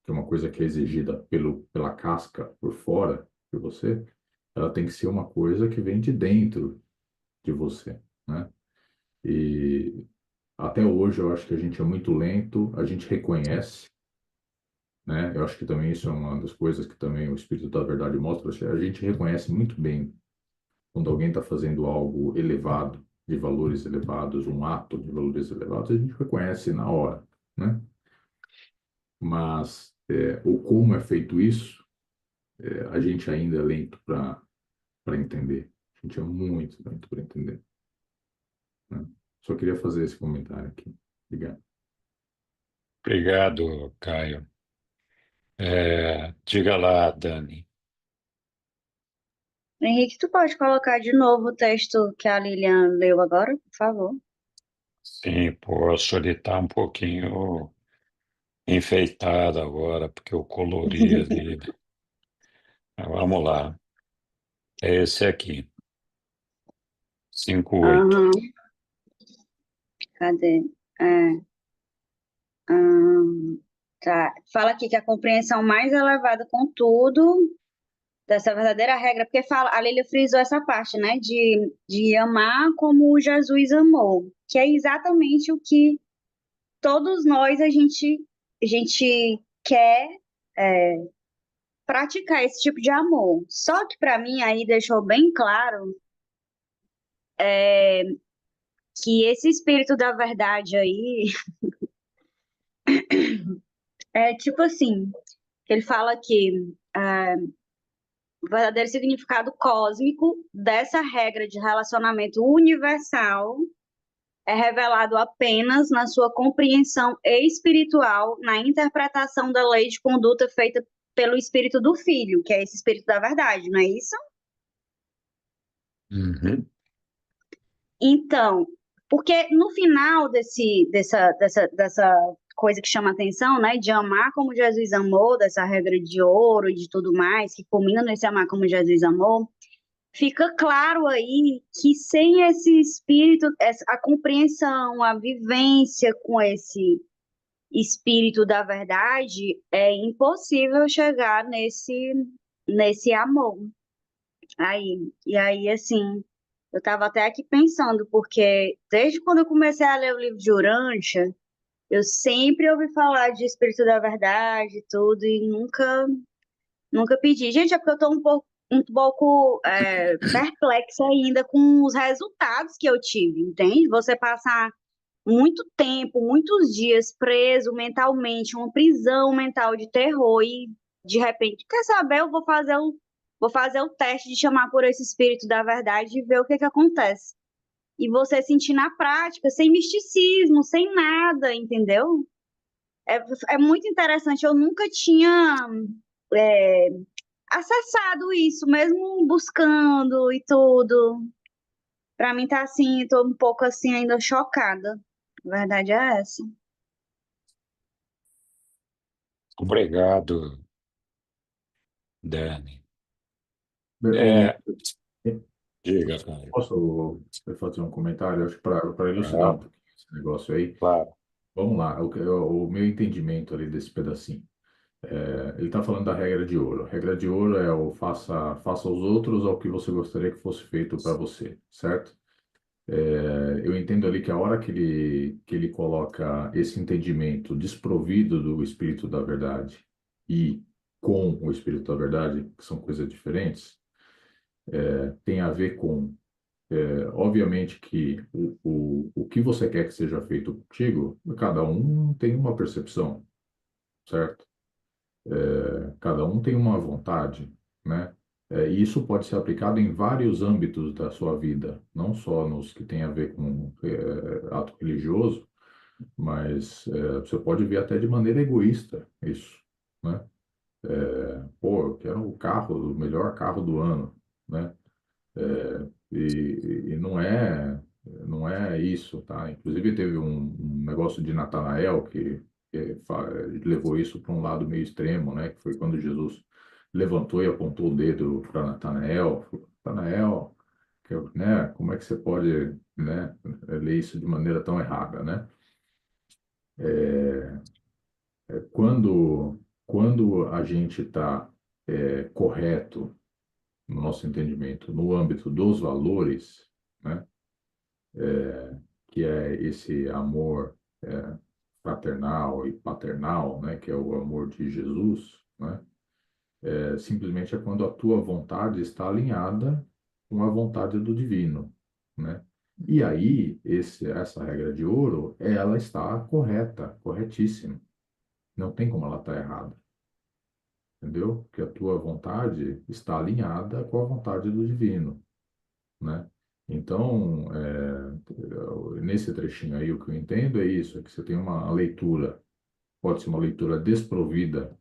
que é uma coisa que é exigida pela casca por fora de você, ela tem que ser uma coisa que vem de dentro de você, né? E até hoje eu acho que a gente é muito lento, a gente reconhece, né? Eu acho que também isso é uma das coisas que também o Espírito da Verdade mostra, a gente reconhece muito bem Quando alguém está fazendo algo elevado, de valores elevados, um ato de valores elevados, a gente reconhece na hora, né? Mas o como é feito isso, a gente ainda é lento para entender. A gente é muito lento para entender, né? Só queria fazer esse comentário aqui. Obrigado. Obrigado, Caio. Diga lá, Dani. Henrique, tu pode colocar de novo o texto que a Lilian leu agora, por favor? Sim, posso. Ele está um pouquinho enfeitado agora, porque eu colori ali. Mas vamos lá. É esse aqui, 5:8. Aham, cadê? É, tá. Fala aqui que a compreensão mais elevada, contudo, dessa verdadeira regra, porque fala, a Lília frisou essa parte, né, de amar como Jesus amou, que é exatamente o que todos nós a gente quer é, praticar esse tipo de amor. Só que para mim aí deixou bem claro que esse espírito da verdade aí é tipo assim, que ele fala que o verdadeiro significado cósmico dessa regra de relacionamento universal é revelado apenas na sua compreensão espiritual, na interpretação da lei de conduta feita pelo espírito do filho, que é esse espírito da verdade, não é isso? Uhum. Então, porque no final dessa coisa que chama atenção, né, de amar como Jesus amou, dessa regra de ouro e de tudo mais, que culmina nesse amar como Jesus amou, fica claro aí que sem esse espírito, a compreensão, a vivência com esse espírito da verdade, é impossível chegar nesse amor. E aí, assim, eu estava até aqui pensando, porque desde quando eu comecei a ler o livro de Urântia, eu sempre ouvi falar de espírito da verdade e tudo, e nunca pedi. Gente, é porque eu estou um pouco perplexa ainda com os resultados que eu tive, entende? Você passar muito tempo, muitos dias preso mentalmente, uma prisão mental de terror e de repente, quer saber, vou fazer o teste de chamar por esse espírito da verdade e ver o que que acontece. E você sentir na prática, sem misticismo, sem nada, entendeu? É muito interessante. Eu nunca tinha é, acessado isso, mesmo buscando e tudo. Para mim tá assim, tô um pouco assim ainda chocada. A verdade é essa. Obrigado, Dani. Bem, É, diga, Caio. posso fazer um comentário? Acho que para elucidar um Claro, pouquinho esse negócio aí. claro. Vamos lá, o meu entendimento ali desse pedacinho. Ele está falando da regra de ouro. A regra de ouro é o faça aos outros ao que você gostaria que fosse feito para você, certo? Eu entendo ali que a hora que ele coloca esse entendimento desprovido do Espírito da Verdade e com o Espírito da Verdade, que são coisas diferentes, tem a ver com, obviamente, que o que você quer que seja feito contigo, cada um tem uma percepção, certo? Cada um tem uma vontade, né? E isso pode ser aplicado em vários âmbitos da sua vida, não só nos que tem a ver com ato religioso, mas você pode ver até de maneira egoísta isso, né? Pô, eu quero o melhor carro do ano, né? E não é isso, tá? Inclusive teve um negócio de Natanael que levou isso para um lado meio extremo, né? Que foi quando Jesus levantou e apontou o dedo para Natanael, falou, Natanael, né? Como é que você pode, né, ler isso de maneira tão errada, né? Quando a gente está correto no nosso entendimento, no âmbito dos valores, né? Que é esse amor fraternal e paternal, né? Que é o amor de Jesus, né? Simplesmente é quando a tua vontade está alinhada com a vontade do divino, né? E aí, essa regra de ouro, ela está correta, corretíssima. Não tem como ela estar errada, entendeu? Porque a tua vontade está alinhada com a vontade do divino, né? Então, nesse trechinho aí, o que eu entendo é isso, é que você tem uma leitura, pode ser uma leitura desprovida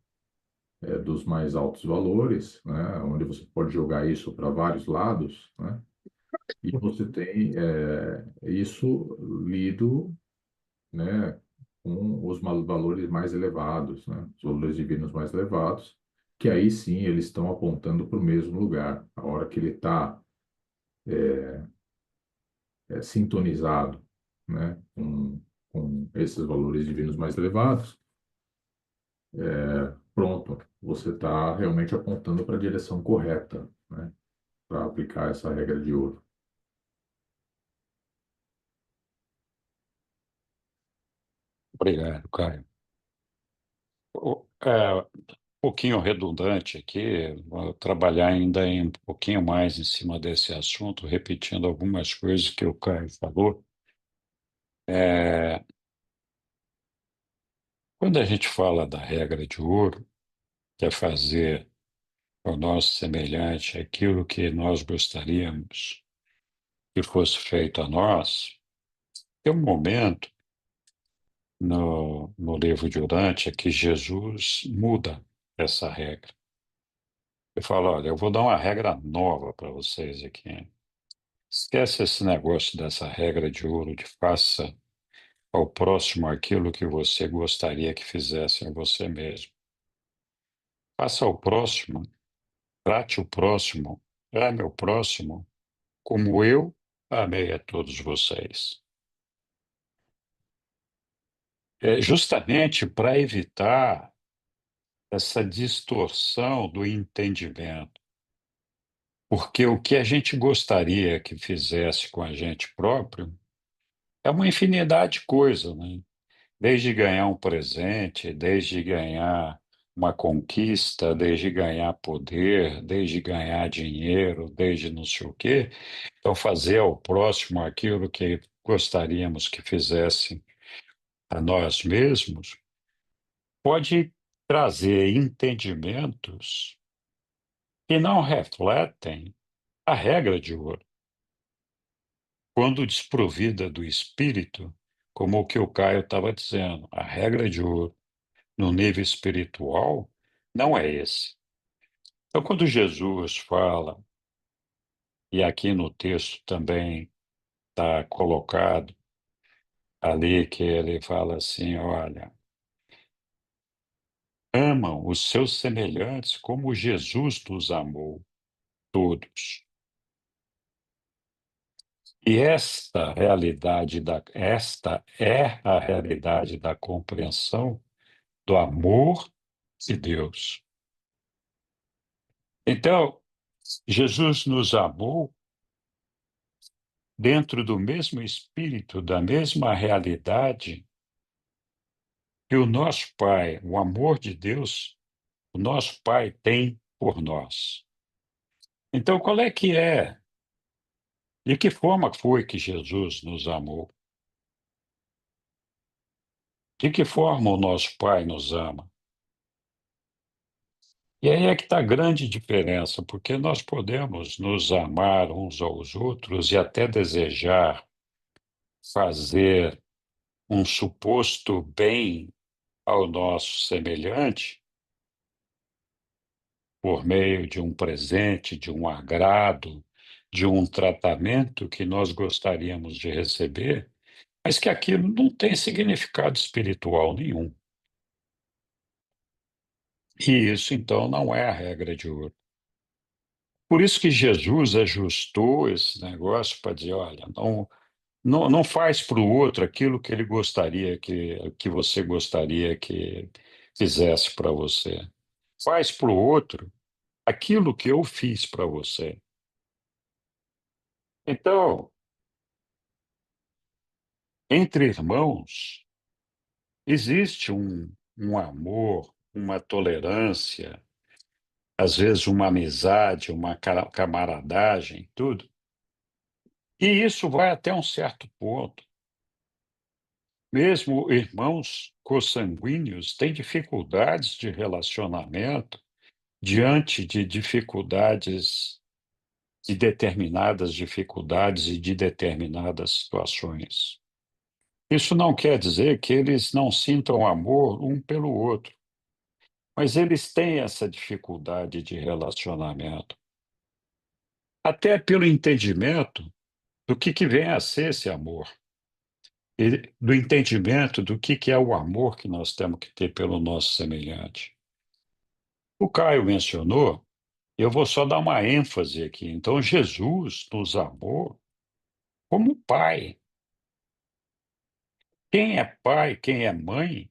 dos mais altos valores, né? Onde você pode jogar isso para vários lados, né? E você tem isso lido, né, com os valores mais elevados, né? Os valores divinos mais elevados, que aí sim eles estão apontando para o mesmo lugar. A hora que ele está sintonizado, né, com esses valores divinos mais elevados, pronto, você está realmente apontando para a direção correta, né, para aplicar essa regra de ouro. Obrigado, Caio. Um pouquinho redundante aqui, vou trabalhar ainda um pouquinho mais em cima desse assunto, repetindo algumas coisas que o Caio falou. É, Quando a gente fala da regra de ouro, que é fazer ao nosso semelhante aquilo que nós gostaríamos que fosse feito a nós, tem um momento no livro de Urântia que Jesus muda essa regra. Ele fala, olha, eu vou dar uma regra nova para vocês aqui. Esquece esse negócio dessa regra de ouro de faça ao próximo aquilo que você gostaria que fizesse a você mesmo. Faça ao próximo, trate o próximo, ame o próximo como eu amei a todos vocês. É justamente para evitar essa distorção do entendimento. Porque o que a gente gostaria que fizesse com a gente próprio é uma infinidade de coisas, né? Desde ganhar um presente, desde ganhar uma conquista, desde ganhar poder, desde ganhar dinheiro, desde não sei o quê. Então, fazer ao próximo aquilo que gostaríamos que fizesse a nós mesmos pode trazer entendimentos que não refletem a regra de ouro. Quando desprovida do espírito, como o que o Caio estava dizendo, a regra de ouro no nível espiritual não é esse. Então, quando Jesus fala, e aqui no texto também está colocado ali que ele fala assim, olha, amam os seus semelhantes como Jesus nos amou, todos. E esta é a realidade da compreensão do amor de Deus. Então, Jesus nos amou dentro do mesmo espírito, da mesma realidade que o nosso Pai, o amor de Deus, o nosso Pai tem por nós. Então, qual é que é? De que forma foi que Jesus nos amou? De que forma o nosso Pai nos ama? E aí é que está a grande diferença, porque nós podemos nos amar uns aos outros e até desejar fazer um suposto bem ao nosso semelhante por meio de um presente, de um agrado, de um tratamento que nós gostaríamos de receber, mas que aquilo não tem significado espiritual nenhum. E isso, então, não é a regra de ouro. Por isso que Jesus ajustou esse negócio para dizer, olha, não faz para o outro aquilo que ele gostaria que você gostaria que fizesse para você. Faz para o outro aquilo que eu fiz para você. Então, entre irmãos, existe um amor, uma tolerância, às vezes uma amizade, uma camaradagem, tudo. E isso vai até um certo ponto. Mesmo irmãos consanguíneos têm dificuldades de relacionamento diante de dificuldades, de determinadas dificuldades e de determinadas situações. Isso não quer dizer que eles não sintam amor um pelo outro, mas eles têm essa dificuldade de relacionamento, até pelo entendimento do que vem a ser esse amor, e do entendimento do que é o amor que nós temos que ter pelo nosso semelhante. O Caio mencionou, eu vou só dar uma ênfase aqui. Então, Jesus nos amou como pai. Quem é pai, quem é mãe,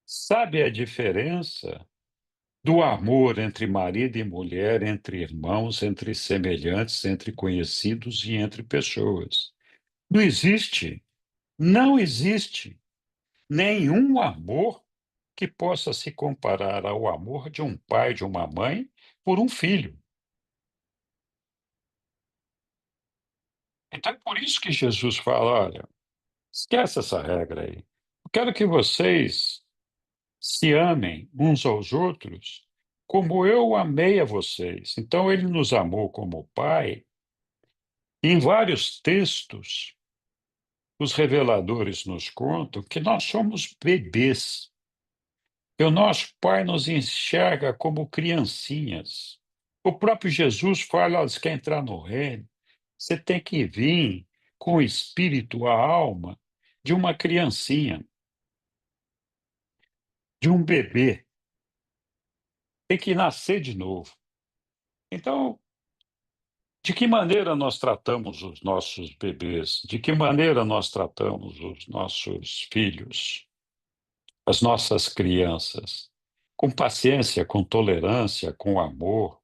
sabe a diferença do amor entre marido e mulher, entre irmãos, entre semelhantes, entre conhecidos e entre pessoas. Não existe, não existe nenhum amor que possa se comparar ao amor de um pai, de uma mãe, por um filho. Então é por isso que Jesus fala: olha, esquece essa regra aí. Eu quero que vocês se amem uns aos outros como eu amei a vocês. Então ele nos amou como pai. Em vários textos, os reveladores nos contam que nós somos bebês. E o nosso pai nos enxerga como criancinhas. O próprio Jesus fala: "Olha, você quer entrar no reino, você tem que vir com o espírito, a alma de uma criancinha, de um bebê. Tem que nascer de novo." Então, de que maneira nós tratamos os nossos bebês? De que maneira nós tratamos os nossos filhos, as nossas crianças? Com paciência, com tolerância, com amor.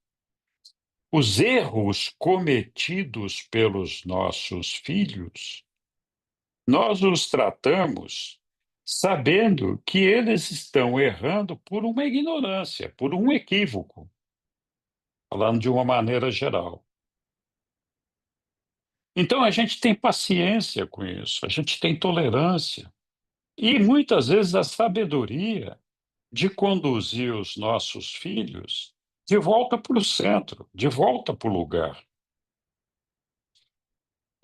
Os erros cometidos pelos nossos filhos, nós os tratamos sabendo que eles estão errando por uma ignorância, por um equívoco, falando de uma maneira geral. Então a gente tem paciência com isso, a gente tem tolerância e muitas vezes a sabedoria de conduzir os nossos filhos de volta para o centro, de volta para o lugar.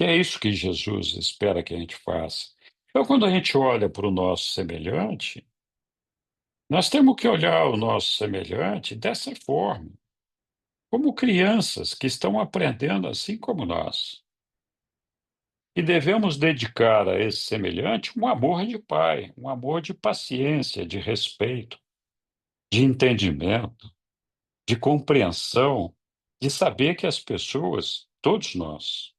E é isso que Jesus espera que a gente faça. Então, quando a gente olha para o nosso semelhante, nós temos que olhar o nosso semelhante dessa forma, como crianças que estão aprendendo assim como nós. E devemos dedicar a esse semelhante um amor de pai, um amor de paciência, de respeito, de entendimento, de compreensão, de saber que as pessoas, todos nós,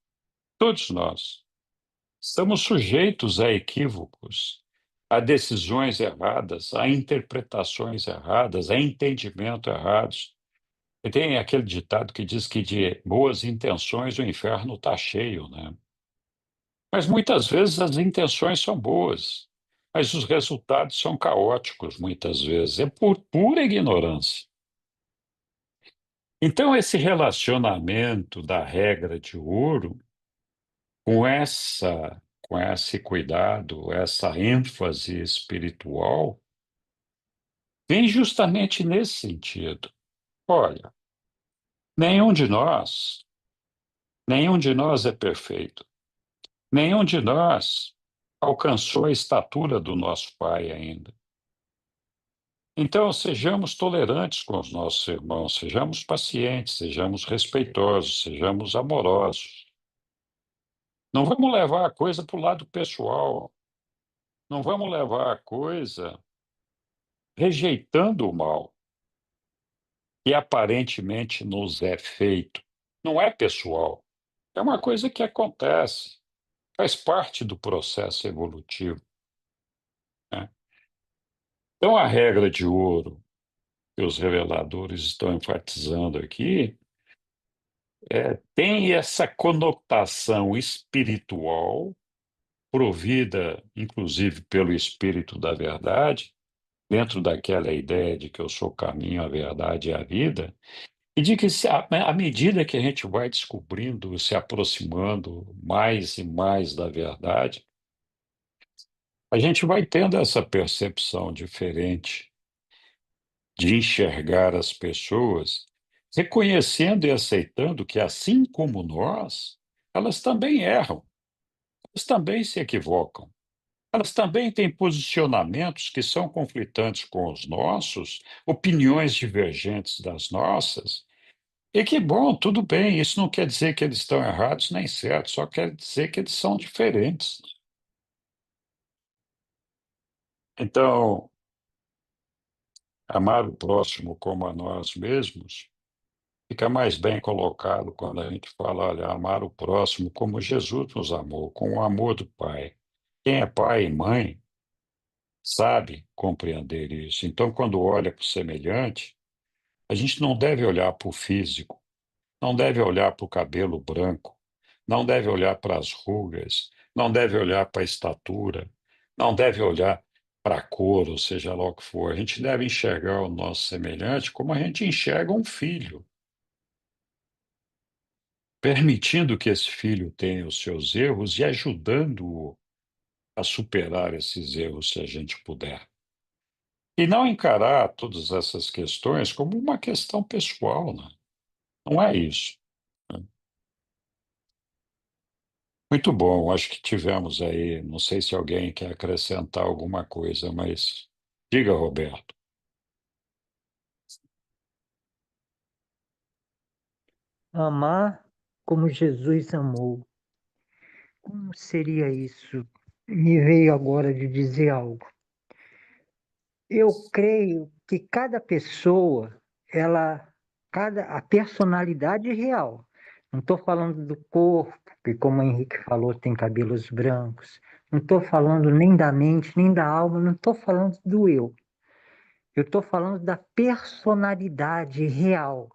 estamos sujeitos a equívocos, a decisões erradas, a interpretações erradas, a entendimento errados. E tem aquele ditado que diz que de boas intenções o inferno está cheio, né? Mas muitas vezes as intenções são boas, mas os resultados são caóticos, muitas vezes. É por pura ignorância. Então, esse relacionamento da regra de ouro, com esse cuidado, essa ênfase espiritual, vem justamente nesse sentido. Olha, nenhum de nós, nenhum de nós é perfeito. Nenhum de nós alcançou a estatura do nosso Pai ainda. Então, sejamos tolerantes com os nossos irmãos, sejamos pacientes, sejamos respeitosos, sejamos amorosos. Não vamos levar a coisa para o lado pessoal, não vamos levar a coisa rejeitando o mal que aparentemente nos é feito. Não é pessoal, é uma coisa que acontece, faz parte do processo evolutivo, né? Então, a regra de ouro que os reveladores estão enfatizando aqui tem essa conotação espiritual, provida inclusive pelo Espírito da Verdade, dentro daquela ideia de que eu sou o caminho, a verdade e a vida, e de que à medida que a gente vai descobrindo, se aproximando mais e mais da verdade, a gente vai tendo essa percepção diferente de enxergar as pessoas, reconhecendo e aceitando que, assim como nós, elas também erram, elas também se equivocam. Elas também têm posicionamentos que são conflitantes com os nossos, opiniões divergentes das nossas, e que, bom, tudo bem, isso não quer dizer que eles estão errados nem certos, só quer dizer que eles são diferentes. Então, amar o próximo como a nós mesmos fica mais bem colocado quando a gente fala, olha, amar o próximo como Jesus nos amou, com o amor do Pai. Quem é pai e mãe sabe compreender isso. Então, quando olha para o semelhante, a gente não deve olhar para o físico, não deve olhar para o cabelo branco, não deve olhar para as rugas, não deve olhar para a estatura, não deve olhar para a cor, ou seja lá o que for. A gente deve enxergar o nosso semelhante como a gente enxerga um filho, permitindo que esse filho tenha os seus erros e ajudando-o a superar esses erros se a gente puder. E não encarar todas essas questões como uma questão pessoal, né? Não é isso, né? Muito bom, acho que tivemos aí, não sei se alguém quer acrescentar alguma coisa, mas diga, Roberto. Amar como Jesus amou. Como seria isso? Me veio agora de dizer algo. Eu creio que cada pessoa, a personalidade é real. Não estou falando do corpo, que como o Henrique falou, tem cabelos brancos. Não estou falando nem da mente, nem da alma, não estou falando do eu. Eu estou falando da personalidade real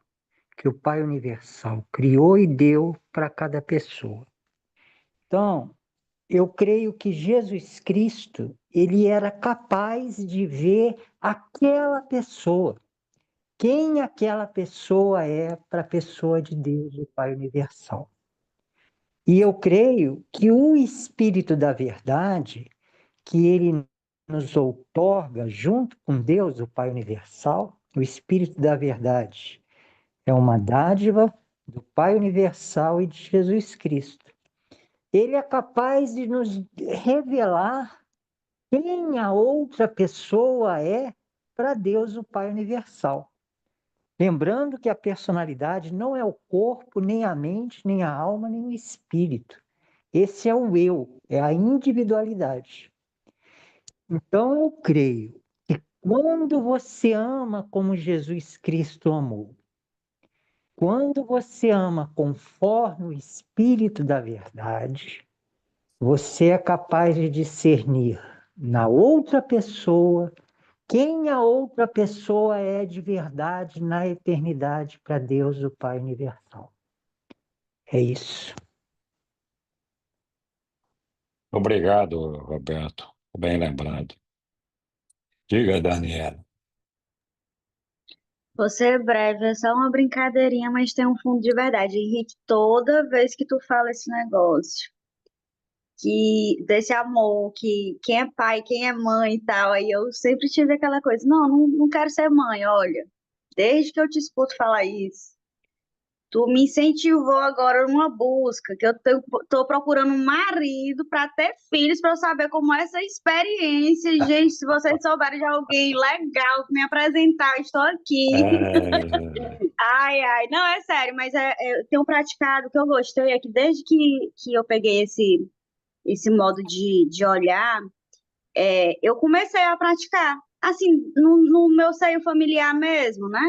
que o Pai Universal criou e deu para cada pessoa. Então, eu creio que Jesus Cristo, ele era capaz de ver aquela pessoa, quem aquela pessoa é para a pessoa de Deus, o Pai Universal. E eu creio que o Espírito da Verdade, que ele nos outorga junto com Deus, o Pai Universal, o Espírito da Verdade, é uma dádiva do Pai Universal e de Jesus Cristo. Ele é capaz de nos revelar quem a outra pessoa é para Deus, o Pai Universal. Lembrando que a personalidade não é o corpo, nem a mente, nem a alma, nem o espírito. Esse é o eu, é a individualidade. Então eu creio que quando você ama como Jesus Cristo amou, quando você ama conforme o Espírito da Verdade, você é capaz de discernir na outra pessoa quem a outra pessoa é de verdade na eternidade para Deus, o Pai Universal. É isso. Obrigado, Roberto. Bem lembrado. Diga, Daniela. Você é breve, é só uma brincadeirinha, mas tem um fundo de verdade. Henrique, toda vez que tu fala esse negócio, que desse amor, que quem é pai, quem é mãe e tal, aí eu sempre tive aquela coisa, não quero ser mãe, olha. Desde que eu te escuto falar isso, tu me incentivou agora numa busca, que tô procurando um marido para ter filhos, para eu saber como é essa experiência. Gente, se vocês souberem de alguém legal que me apresentar, estou aqui. Ai, ai, não, é sério, mas eu tenho praticado, o que eu gostei é que desde que eu peguei esse modo de olhar, eu comecei a praticar, assim, no meu seio familiar mesmo, né?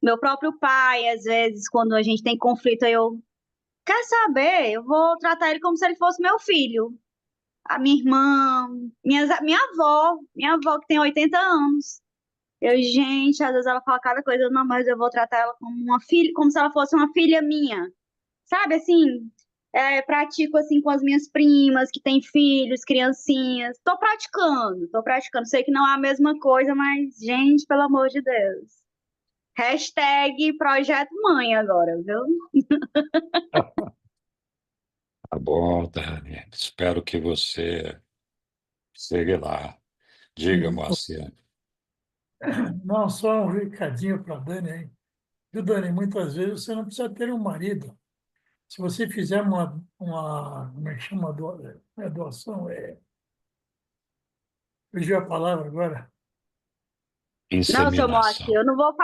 Meu próprio pai, às vezes, quando a gente tem conflito, quer saber, eu vou tratar ele como se ele fosse meu filho. A minha irmã, minha avó que tem 80 anos. Gente, às vezes ela fala cada coisa, não, mas eu vou tratar ela como uma filha, como se ela fosse uma filha minha. Sabe, assim, Pratico assim com as minhas primas que têm filhos, criancinhas. Tô praticando, tô praticando. Sei que não é a mesma coisa, mas, gente, pelo amor de Deus. Hashtag Projeto Mãe agora, viu? Tá bom, Dani. Espero que você chegue lá. Diga, Moacir. Não, só um recadinho para a Dani aí. Viu, Dani, muitas vezes você não precisa ter um marido. Se você fizer como é que chama, doação, fugiu a palavra agora. Não, seu Moacir, Inseminação. eu não vou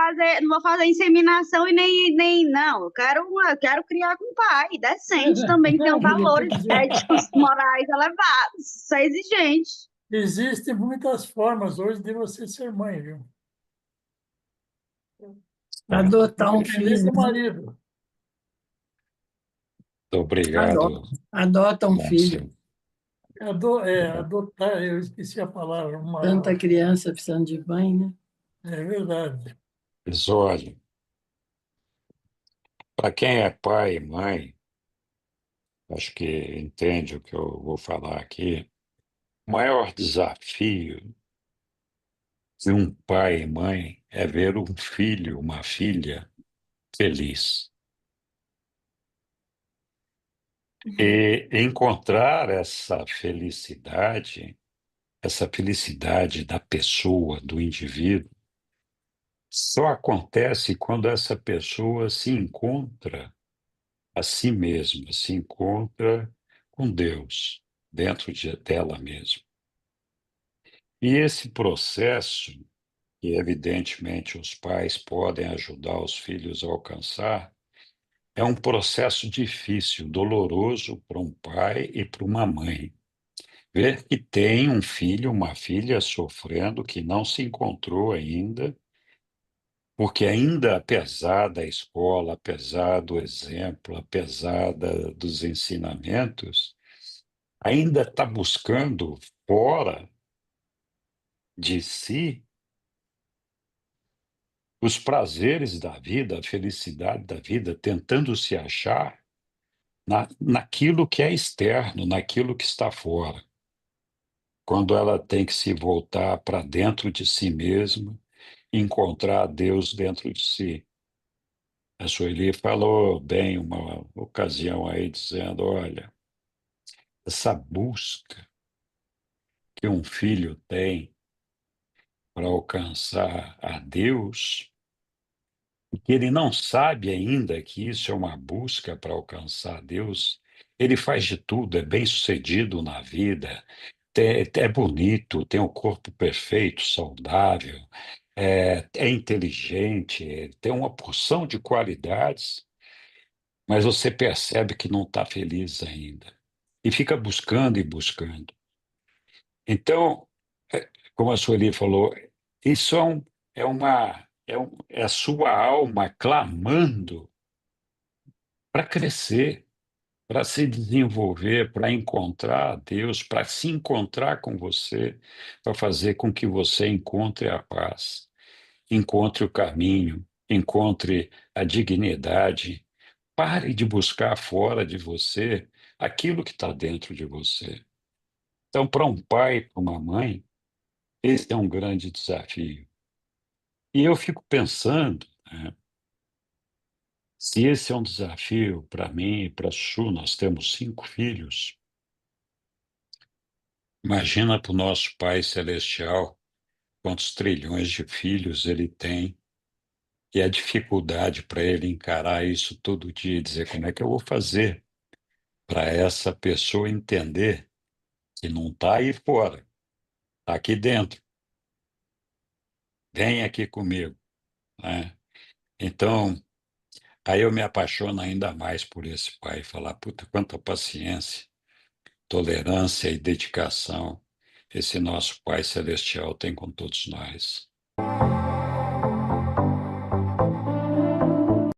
fazer inseminação e nem não. Eu quero criar com um pai, decente também, que tenha Não, eu estou valores dizendo, éticos, morais elevados. Isso é exigente. existem muitas formas hoje de você ser mãe, viu? Adotar um Independente filho, do né? marido. Muito obrigado, Adota um filho. Moacir. Adotar, eu esqueci a palavra. Tanta criança precisando de mãe, né? É verdade. Mas olha, para quem é pai e mãe, acho que entende o que eu vou falar aqui. O maior desafio de um pai e mãe é ver um filho, uma filha feliz. E encontrar essa felicidade da pessoa, do indivíduo, só acontece quando essa pessoa se encontra a si mesma, se encontra com Deus, dentro dela mesma. E esse processo, que evidentemente os pais podem ajudar os filhos a alcançar, é um processo difícil, doloroso para um pai e para uma mãe. Ver que tem um filho, uma filha sofrendo, que não se encontrou ainda, porque ainda apesar da escola, apesar do exemplo, apesar dos ensinamentos, ainda está buscando fora de si os prazeres da vida, a felicidade da vida, tentando se achar naquilo que é externo, naquilo que está fora. Quando ela tem que se voltar para dentro de si mesma, encontrar Deus dentro de si. A Sueli falou bem uma ocasião aí, dizendo: olha, essa busca que um filho tem para alcançar a Deus, que ele não sabe ainda que isso é uma busca para alcançar Deus, ele faz de tudo, é bem-sucedido na vida, é bonito, tem o corpo perfeito, saudável, é inteligente, tem uma porção de qualidades, mas você percebe que não está feliz ainda. E fica buscando e buscando. Então, como a Sueli falou, isso é a sua alma clamando para crescer, para se desenvolver, para encontrar a Deus, para se encontrar com você, para fazer com que você encontre a paz, encontre o caminho, encontre a dignidade. Pare de buscar fora de você aquilo que está dentro de você. Então, para um pai, para uma mãe, esse é um grande desafio. E eu fico pensando, né, se esse é um desafio para mim e para a Su, nós temos 5 filhos, imagina para o nosso Pai Celestial quantos trilhões de filhos ele tem e a dificuldade para ele encarar isso todo dia e dizer como é que eu vou fazer para essa pessoa entender que não está aí fora, está aqui dentro, vem aqui comigo, né? Então, aí eu me apaixono ainda mais por esse pai, falar, puta, quanta paciência, tolerância e dedicação esse nosso Pai Celestial tem com todos nós.